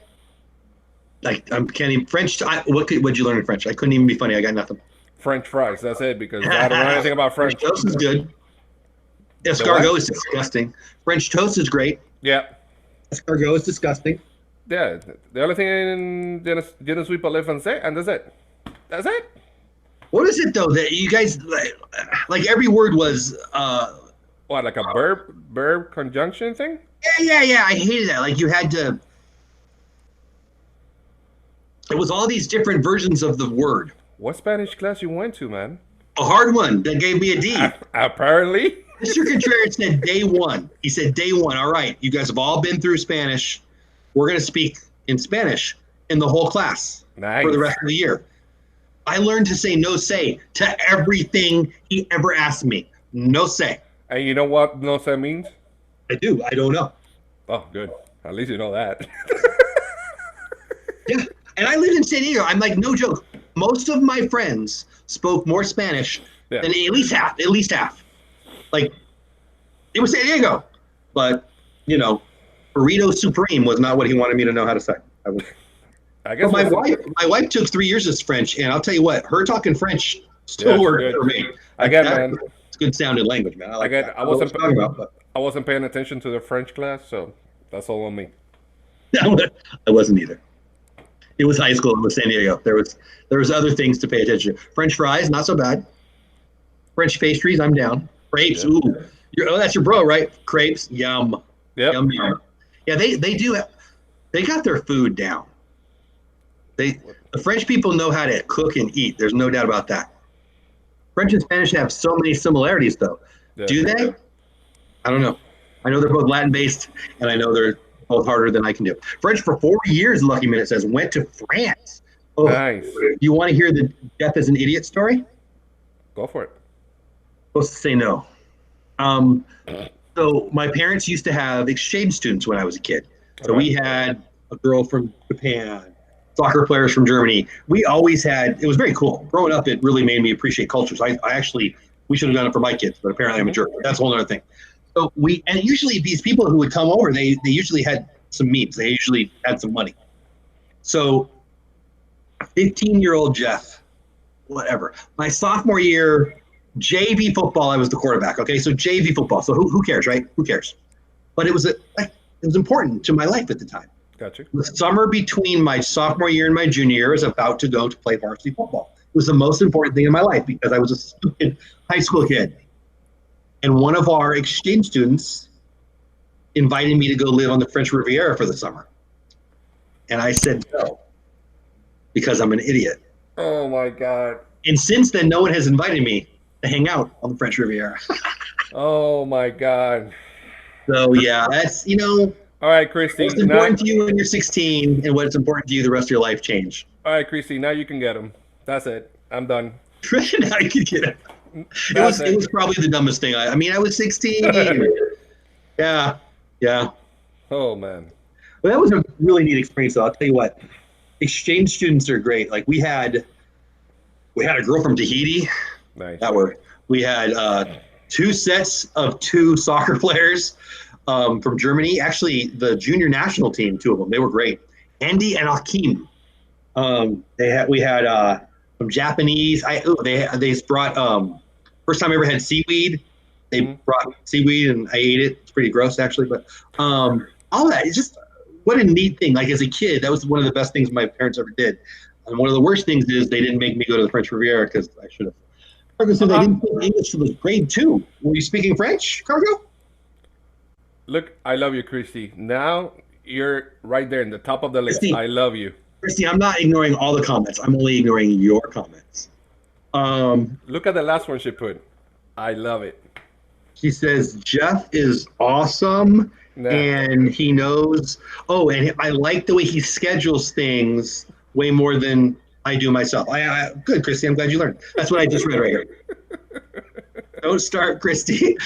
Like I'm can't even French. What'd you learn in French? I couldn't even be funny. I got nothing. French fries. That's it because I don't know anything about French. French toast is good. Escargot is disgusting. French toast is great. Yeah. Escargot is disgusting. Yeah. The only thing in je ne suis pas le français, and that's it. That's it. What is it though that you guys like? Every word was. What, like a verb conjunction thing? Yeah. I hated that. Like you had to. It was all these different versions of the word. What Spanish class you went to, man? A hard one that gave me a D. Apparently. Mr. Contreras said day 1. He said day 1. All right, you guys have all been through Spanish. We're going to speak in Spanish in the whole class for the rest of the year. I learned to say no say to everything he ever asked me. No say. And you know what no say means? I do. I don't know. Oh, good. At least you know that. Yeah. And I lived in San Diego. I'm like, no joke. Most of my friends spoke more Spanish than at least half. At least half. Like, it was San Diego. But, you know, burrito supreme was not what he wanted me to know how to say. I guess my wife took 3 years of French, and I'll tell you what, her talking French still worked for me. Man. It's good sounding language, man. I wasn't paying attention to the French class, so that's all on me. I wasn't either. It was high school. It was San Diego. There was other things to pay attention to. French fries, not so bad. French pastries, I'm down. Crepes, ooh. That's your bro, right? Crepes, yum. Yep. Yum. Yeah, they do. They got their food down. The French people know how to cook and eat. There's no doubt about that. French and Spanish have so many similarities, though. Yeah. Do they? I don't know. I know they're both Latin-based, and I know they're both harder than I can do. French for 4 years, Lucky Minute says, went to France. Oh, nice. You want to hear the death as an idiot story? Go for it. Supposed to say no. So my parents used to have exchange students when I was a kid. So we had a girl from Japan, soccer players from Germany. We always had, it was very cool. Growing up, it really made me appreciate cultures. We should have done it for my kids, but apparently I'm a jerk. That's a whole other thing. So and usually these people who would come over, they usually had some means. They usually had some money. So 15-year-old Jeff, whatever. My sophomore year, JV football, I was the quarterback. Okay, so JV football. So who cares, right? Who cares? But it was important to my life at the time. Gotcha. The summer between my sophomore year and my junior year is about to go to play varsity football. It was the most important thing in my life because I was a stupid high school kid. And one of our exchange students invited me to go live on the French Riviera for the summer. And I said no, because I'm an idiot. Oh, my God. And since then, no one has invited me to hang out on the French Riviera. Oh, my God. So, yeah, that's, All right, Christy. What's important to you when you're 16 and what's important to you the rest of your life change. All right, Christy, now you can get him. That's it. I'm done. Now you can get him. It was probably the dumbest thing. I was 16. Yeah. Oh, man. Well, that was a really neat experience, though. I'll tell you what. Exchange students are great. Like, we had a girl from Tahiti. Nice. We had 2 sets of 2 soccer players from Germany. Actually, the junior national team, 2 of them, they were great. Andy and Akim. We had some Japanese. They brought first time I ever had seaweed. They brought seaweed and I ate it. It's pretty gross actually, but all of that is just what a neat thing. Like as a kid, that was one of the best things my parents ever did. And one of the worst things is they didn't make me go to the French Riviera because I should have. Cargo said they didn't speak English till grade 2. Were you speaking French, Cargo? Look, I love you, Christy. Now you're right there in the top of the list. Christy, I love you. Christy, I'm not ignoring all the comments. I'm only ignoring your comments. Look at the last one she put. I love it. She says, Jeff is awesome, and he knows. Oh, and I like the way he schedules things way more than I do myself. Good, Christy. I'm glad you learned. That's what I just read right here. Don't start, Christy.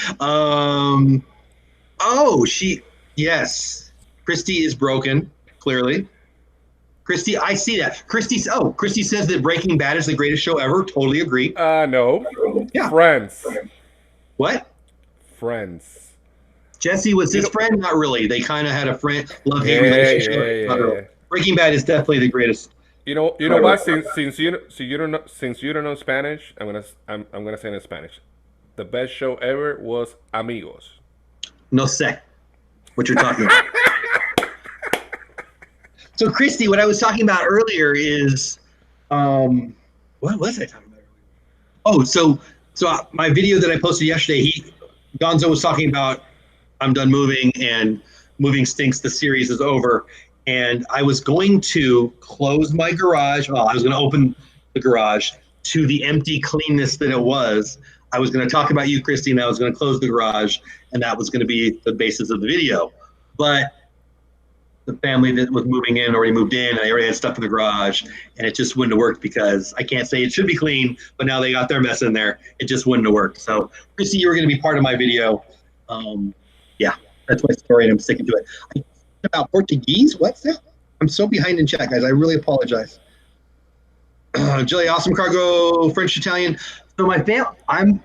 Yes. Christy is broken, clearly. Christy, I see that. Christy says that Breaking Bad is the greatest show ever. Totally agree. No. Yeah. Friends. What? Friends. Jesse was his friend? Not really. They kind of had a friend love-hate relationship. Yeah. Breaking Bad is definitely the greatest. You know what? Since you don't know Spanish, I'm gonna say it in Spanish. The best show ever was Amigos. No sé what you're talking about. So, Christy, what I was talking about earlier is, what was I talking about? Oh, so my video that I posted yesterday, Gonzo was talking about I'm done moving and moving stinks. The series is over, and I was going to close my garage. Well, I was going to open the garage to the empty cleanness that it was. I was going to talk about you, Christy, and I was going to close the garage, and that was going to be the basis of the video. But the family that was moving in already moved in, and I already had stuff in the garage, and it just wouldn't have worked because I can't say it should be clean, but now they got their mess in there. It just wouldn't have worked. So, Christy, you were going to be part of my video. Yeah, that's my story, and I'm sticking to it. About Portuguese? What's that? I'm so behind in chat, guys. I really apologize. Jelly, awesome cargo, French, Italian. So my I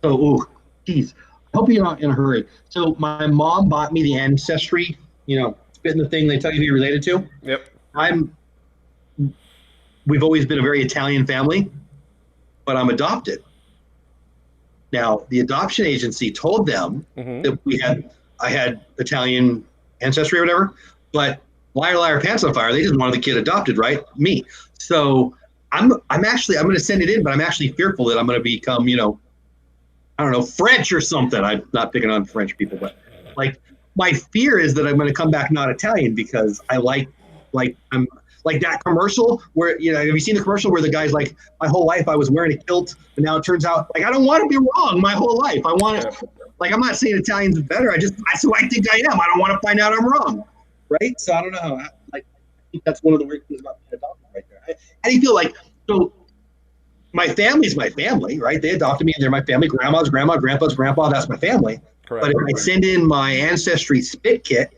hope you're not in a hurry. So my mom bought me the ancestry, spitting the thing they tell you who you're related to. Yep. We've always been a very Italian family, but I'm adopted. Now, the adoption agency told them that I had Italian ancestry or whatever, but liar, liar, pants on fire. They just wanted the kid adopted, right? Me. So I'm going to send it in, but I'm actually fearful that I'm going to become, I don't know, French or something. I'm not picking on French people, but like my fear is that I'm going to come back not Italian because I I'm like that commercial where, have you seen the commercial where the guy's like, my whole life I was wearing a kilt, and now it turns out like I don't want to be wrong my whole life. I want to, like, I'm not saying Italians are better. That's who I think I am. I don't want to find out I'm wrong, right? So I don't know. I think that's one of the weird things about being adopted right there. How do you feel like? So my family's my family, right? They adopted me, and they're my family. Grandma's grandma, grandpa's grandpa. That's my family. Correct. But if I send in my ancestry spit kit,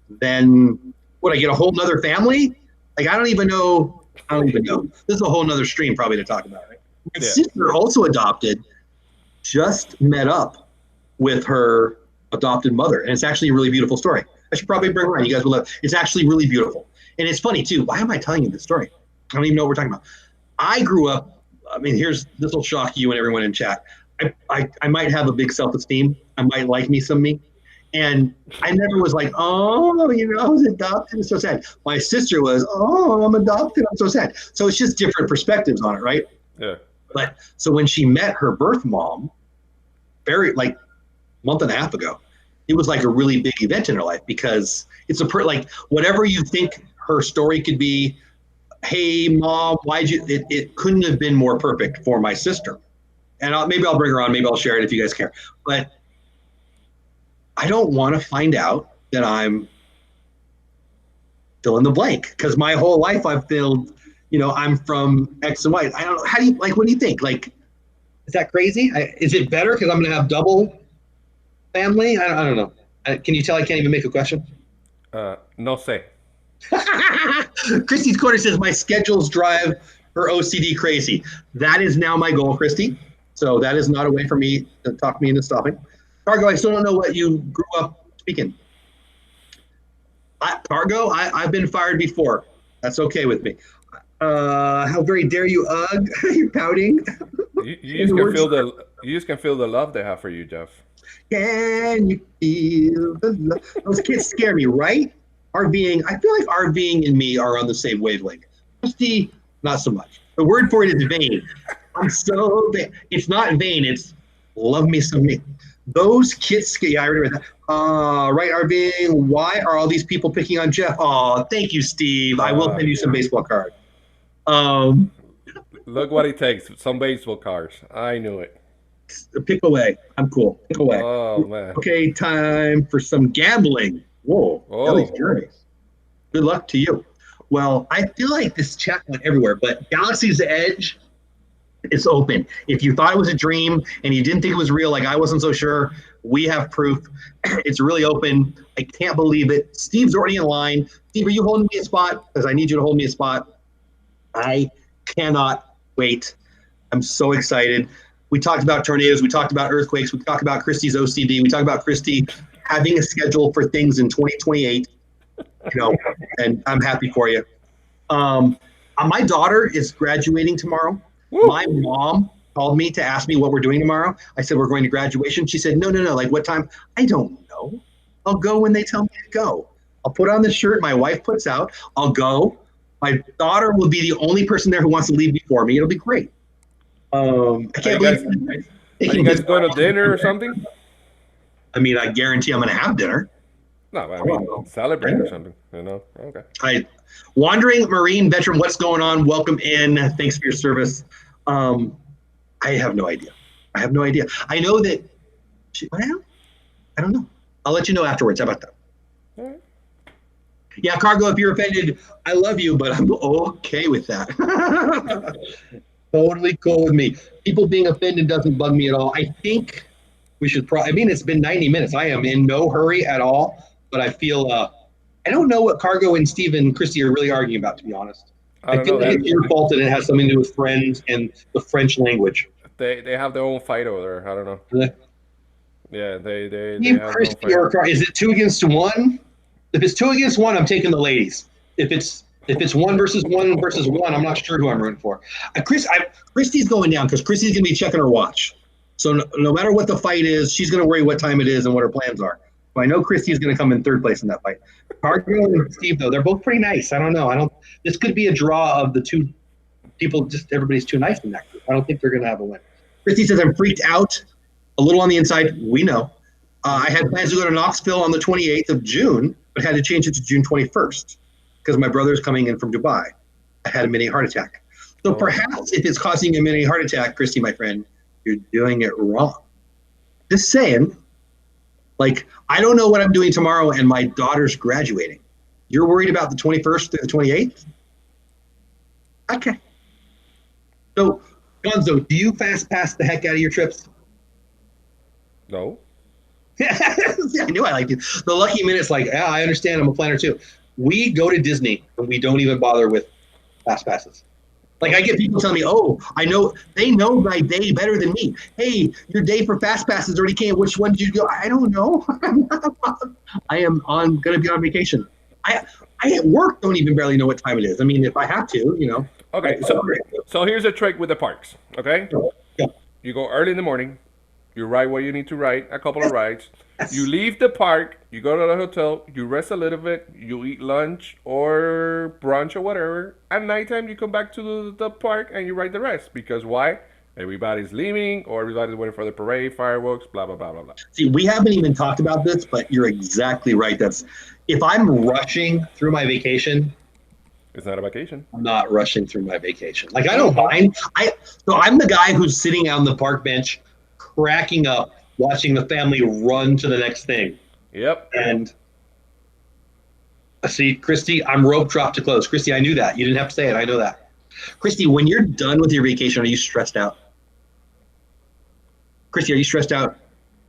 then would I get a whole nother family? Like, I don't even know. This is a whole nother stream probably to talk about, right? My sister, also adopted, just met up with her adopted mother. And it's actually a really beautiful story. I should probably bring her on. You guys will love it. It's actually really beautiful. And it's funny, too. Why am I telling you this story? I don't even know what we're talking about. I grew up, this will shock you and everyone in chat. I might have a big self-esteem. I might like me some me. And I never was like, I was adopted. It's so sad. My sister was, I'm adopted. I'm so sad. So it's just different perspectives on it, right? Yeah. But so when she met her birth mom, a month and a half ago, it was like a really big event in her life because it's whatever you think her story could be. Hey, mom, it couldn't have been more perfect for my sister. And maybe I'll bring her on. Maybe I'll share it if you guys care. But I don't want to find out that I'm fill in the blank because my whole life I've filled, I'm from X and Y. I don't know. How do you what do you think? Like, is that crazy? Is it better because I'm going to have double family? I don't know. Can you tell I can't even make a question? No sé. Christy's Corner says my schedules drive her OCD crazy. That is now my goal, Christy. So that is not a way for me to talk me into stopping. Cargo, I still don't know what you grew up speaking. Cargo, I've been fired before. That's okay with me. How very dare you, Ugg? You're pouting. You just can feel the love they have for you, Jeff. Can you feel the love? Those kids scare me, right? I feel like RVing and me are on the same wavelength. Christy, not so much. The word for it is vain. I'm so vain. It's not vain. It's love me some me. Those kids, I already read that. Right, RVing. Why are all these people picking on Jeff? Oh, thank you, Steve. I will send you some baseball cards. Look what it takes. Some baseball cards. I knew it. Pick away. I'm cool. Pick away. Oh, man. Okay, time for some gambling. Whoa. Ellie's journeys. Good luck to you. Well, I feel like this chat went everywhere, but Galaxy's Edge, It's open. If you thought it was a dream and you didn't think it was real, like I wasn't so sure, we have proof. It's really open. I can't believe it. Steve's already in line. Steve, are you holding me a spot? Because I need you to hold me a spot. I cannot wait. I'm so excited. We talked about tornadoes. We talked about earthquakes. We talked about Christy's OCD. We talked about Christy having a schedule for things in 2028. And I'm happy for you. My daughter is graduating tomorrow. Woo. My mom called me to ask me what we're doing tomorrow. I said, we're going to graduation. She said, no. Like what time? I don't know. I'll go when they tell me to go. I'll put on the shirt my wife puts out. I'll go. My daughter will be the only person there who wants to leave before me. It'll be great. I can't believe it. Are you guys going to dinner or something? I mean, I guarantee I'm going to have dinner. No, I mean, celebrate or something, Okay. Wandering Marine veteran, what's going on? Welcome in. Thanks for your service. I have no idea. I know that, I don't know. I'll let you know afterwards. How about that? All right. Yeah, Cargo, if you're offended, I love you, but I'm okay with that. Totally cool with me. People being offended doesn't bug me at all. I think we should it's been 90 minutes. I am in no hurry at all, but I feel, I don't know what Cargo and Steve and Christy are really arguing about, to be honest. I feel like it's your fault and it has something to do with friends and the French language. They have their own fight over there. I don't know. Yeah, they have Christy is it 2-1? If it's 2-1, I'm taking the ladies. If it's 1 versus 1 versus 1, I'm not sure who I'm rooting for. Christy's going down because Christy's going to be checking her watch. So no matter what the fight is, she's going to worry what time it is and what her plans are. So I know Christy's going to come in 3rd place in that fight. Cargo and Steve, though, they're both pretty nice. I don't know. This could be a draw of the two people. Just everybody's too nice in that group. I don't think they're going to have a win. Christy says, I'm freaked out a little on the inside. We know. I had plans to go to Knoxville on the 28th of June, but had to change it to June 21st because my brother's coming in from Dubai. I had a mini heart attack. So perhaps if it's causing a mini heart attack, Christy, my friend, you're doing it wrong. Just saying. Like, I don't know what I'm doing tomorrow, and my daughter's graduating. You're worried about the 21st through the 28th? Okay. So, Gonzo, do you fast pass the heck out of your trips? No. I knew I liked you. The lucky minute's like, yeah, I understand. I'm a planner too. We go to Disney, and we don't even bother with fast passes. Like I get people telling me, oh, I know, they know my day better than me. Hey, your day for fast passes already came. Which one did you go? I don't know. I am going to be on vacation. I at work don't even barely know what time it is. I mean, if I have to, Okay, so here's a trick with the parks, okay? Yeah. You go early in the morning. You ride what you need to ride, a couple of rides. You leave the park, you go to the hotel, you rest a little bit, you eat lunch or brunch or whatever. At nighttime, you come back to the park and you ride the rest. Because why? Everybody's leaving or everybody's waiting for the parade, fireworks, blah, blah, blah, blah, blah. See, we haven't even talked about this, but you're exactly right. If I'm rushing through my vacation, it's not a vacation. I'm not rushing through my vacation. Like, I don't mind. So I'm the guy who's sitting on the park bench cracking up, watching the family run to the next thing. Yep. And see, Christy, I'm rope dropped to close. Christy, I knew that. You didn't have to say it. I know that. Christy, when you're done with your vacation, are you stressed out? Christy, are you stressed out?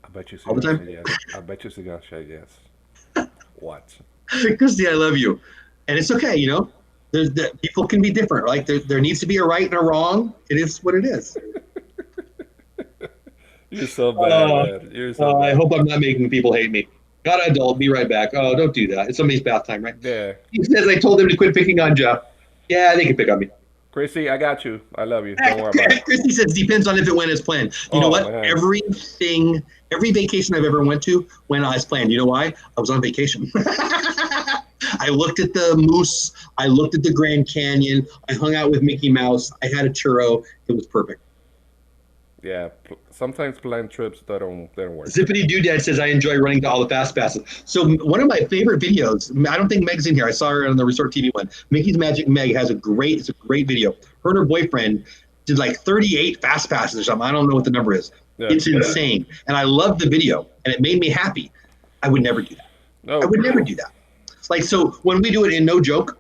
I bet you all the time? Yes. I bet you're going to say yes. What? Christy, I love you. And it's okay, people can be different. Like there needs to be a right and a wrong. It is what it is. You're so bad, man. You're so bad. I hope I'm not making people hate me. Got an adult, be right back. Oh, don't do that. It's somebody's bath time, right? Yeah. He says I told them to quit picking on Jeff. Yeah, they can pick on me. Chrissy, I got you. I love you. Don't worry about it. Christy says depends on if it went as planned. You know what? Man. Every vacation I've ever went to went as planned. You know why? I was on vacation. I looked at the moose. I looked at the Grand Canyon. I hung out with Mickey Mouse. I had a churro. It was perfect. Yeah, sometimes planned trips they don't work. Zippity Doodad says I enjoy running to all the fast passes. So one of my favorite videos, I don't think Meg's in here. I saw her on the Resort TV one. Mickey's Magic Meg it's a great video. Her and her boyfriend did like 38 fast passes or something. I don't know what the number is. Yeah. It's insane. And I loved the video and it made me happy. I would never do that. No. I would never do that. Like, so when we do it in no joke,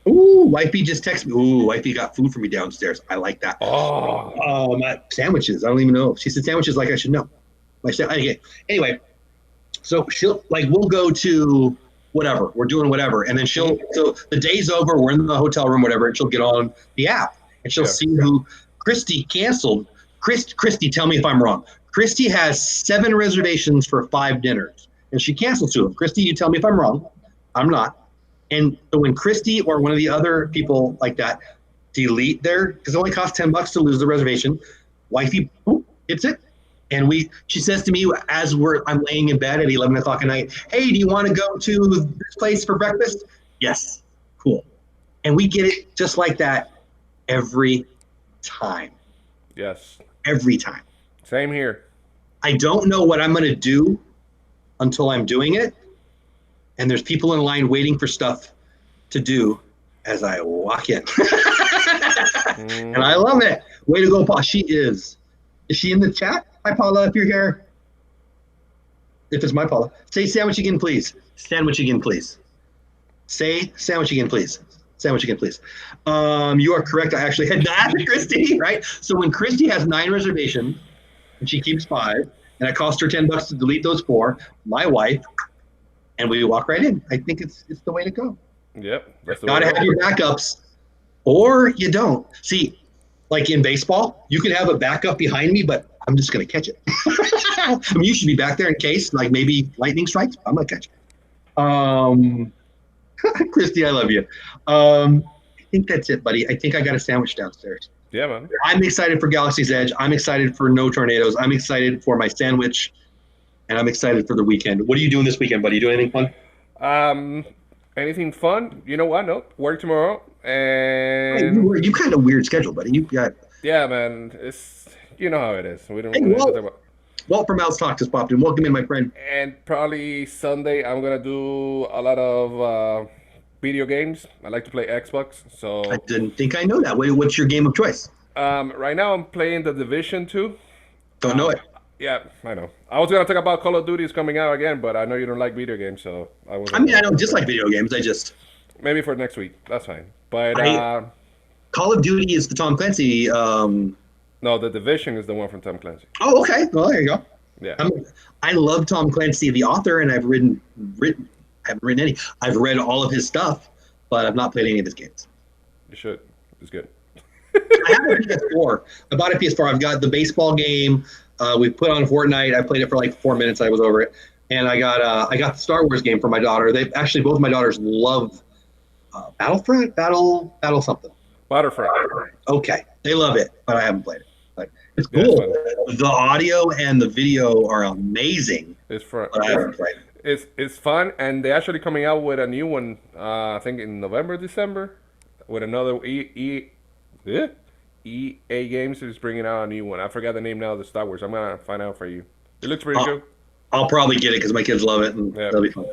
Ooh, wifey just texted me. Ooh, wifey got food for me downstairs. I like that. Oh, Sandwiches. I don't even know. She said sandwiches like I should know. Okay. Anyway, so she'll we'll go to whatever. We're doing whatever. And then so the day's over, we're in the hotel room, whatever, and she'll get on the app and she'll see who Christy canceled. Christy, tell me if I'm wrong. Christy has 7 reservations for 5 dinners and she canceled 2 of them. Christy, you tell me if I'm wrong. I'm not. And so when Christy or one of the other people like that delete because it only costs $10 to lose the reservation, wifey hits it. And she says to me as I'm laying in bed at 11 o'clock at night, hey, do you want to go to this place for breakfast? Yes. Cool. And we get it just like that every time. Yes. Every time. Same here. I don't know what I'm going to do until I'm doing it. And there's people in line waiting for stuff to do as I walk in. And I love it. Way to go, Paul. She is. Is she in the chat? Hi, Paula, if you're here. If it's my Paula. Say sandwich again, please. Sandwich again, please. Say sandwich again, please. Sandwich again, please. You are correct. I actually had that, Christy, right? So when Christy has 9 reservations and she keeps 5, and it costs her $10 to delete those 4, my wife, and we walk right in. I think it's the way to go. Yep. Gotta have your backups, or you don't. See, like in baseball, you could have a backup behind me, but I'm just gonna catch it. I mean, you should be back there in case, like maybe lightning strikes. I'm gonna catch it. Christy, I love you. I think that's it, buddy. I think I got a sandwich downstairs. Yeah, man. I'm excited for Galaxy's Edge. I'm excited for no tornadoes. I'm excited for my sandwich. And I'm excited for the weekend. What are you doing this weekend, buddy? You doing anything fun? Anything fun? You know what? No, work tomorrow. And you kind of weird schedule, buddy. You got. Yeah, man. It's how it is. We don't. Hey, Walt from Mouse Talk just popped in. Welcome in, my friend. And probably Sunday I'm gonna do a lot of video games. I like to play Xbox, so. I didn't think I know that. What's your game of choice? Right now I'm playing the Division 2. Don't know it. Yeah, I know. I was gonna talk about Call of Duty is coming out again, but I know you don't like video games, so I was. I mean, I don't dislike video games. I just. Maybe for next week. That's fine. But Call of Duty is the Tom Clancy. No, the Division is the one from Tom Clancy. Oh, okay. Well, there you go. Yeah. I love Tom Clancy, the author, and I haven't written any. I've read all of his stuff, but I've not played any of his games. You should. It's good. I have a PS4. I bought a PS4. I've got the baseball game. We put on Fortnite. I played it for like 4 minutes. I was over it, and I got the Star Wars game for my daughter. They actually both my daughters love Battlefront, battle something. Battlefront. Okay, they love it, but I haven't played it. But it's cool. The audio and the video are amazing. It's fun. But I haven't played it. It's fun, and they're actually coming out with a new one. I think in November, December, with another EA Games is bringing out a new one. I forgot the name now of the Star Wars. I'm gonna find out for you. It looks pretty good. I'll probably get it because my kids love it, and that'll be fun.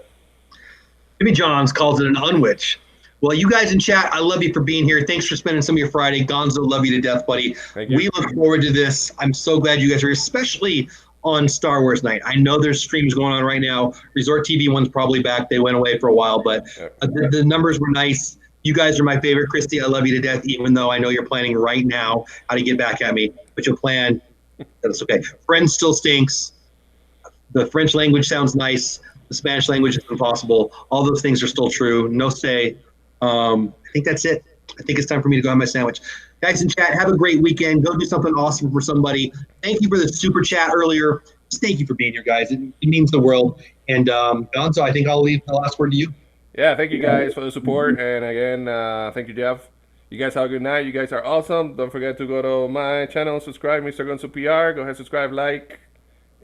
Jimmy Johns calls it an unwitch. Well, you guys in chat, I love you for being here. Thanks for spending some of your Friday. Gonzo, love you to death, buddy. Thank you. We look forward to this. I'm so glad you guys are here, especially on Star Wars night. I know there's streams going on right now. Resort TV one's probably back. They went away for a while, but the numbers were nice. You guys are my favorite. Christy, I love you to death, even though I know you're planning right now how to get back at me. But you'll plan. That's okay. Friends still stinks. The French language sounds nice. The Spanish language is impossible. All those things are still true. No say. I think that's it. I think it's time for me to go have my sandwich. Guys in chat, have a great weekend. Go do something awesome for somebody. Thank you for the super chat earlier. Just thank you for being here, guys. It means the world. And Gonzo, I think I'll leave the last word to you. Yeah, thank you guys for the support. And again, thank you, Jeff. You guys have a good night. You guys are awesome. Don't forget to go to my channel, subscribe, Mr. GonzoPR. Go ahead, subscribe, like.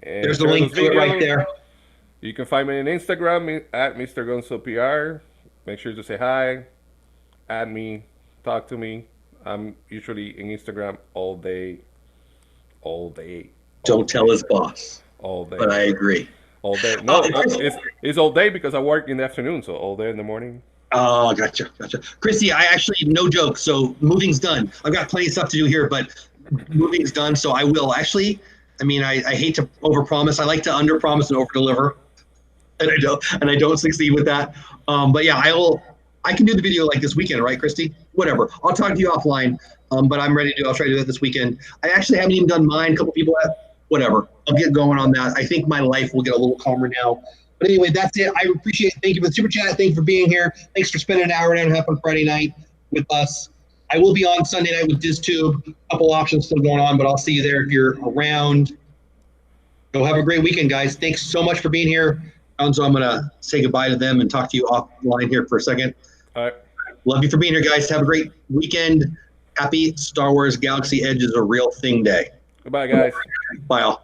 And there's the link to it right there. You can find me on Instagram at Mr. GonzoPR. Make sure to say hi, add me, talk to me. I'm usually in Instagram all day. Don't tell his boss. All day. But I agree. All day. No, it's all day because I work in the afternoon, so all day in the morning. Oh, gotcha. Christy, I actually, no joke, so moving's done. I've got plenty of stuff to do here, but moving's done, so I will. Actually, I mean, I hate to overpromise. I like to underpromise and overdeliver. And I don't succeed with that. But yeah, I can do the video like this weekend, right, Christy? Whatever. I'll talk to you offline, but I'm ready to. I'll try to do it this weekend. I actually haven't even done mine. A couple people have. Whatever. I'll get going on that. I think my life will get a little calmer now. But anyway, that's it. I appreciate it. Thank you for the super chat. Thank you for being here. Thanks for spending an hour and a half on Friday night with us. I will be on Sunday night with DizTube. A couple options still going on, but I'll see you there if you're around. Go have a great weekend, guys. Thanks so much for being here. So I'm going to say goodbye to them and talk to you offline here for a second. All right. Love you for being here, guys. Have a great weekend. Happy Star Wars Galaxy Edge is a real thing day. Goodbye, guys. Bye, all.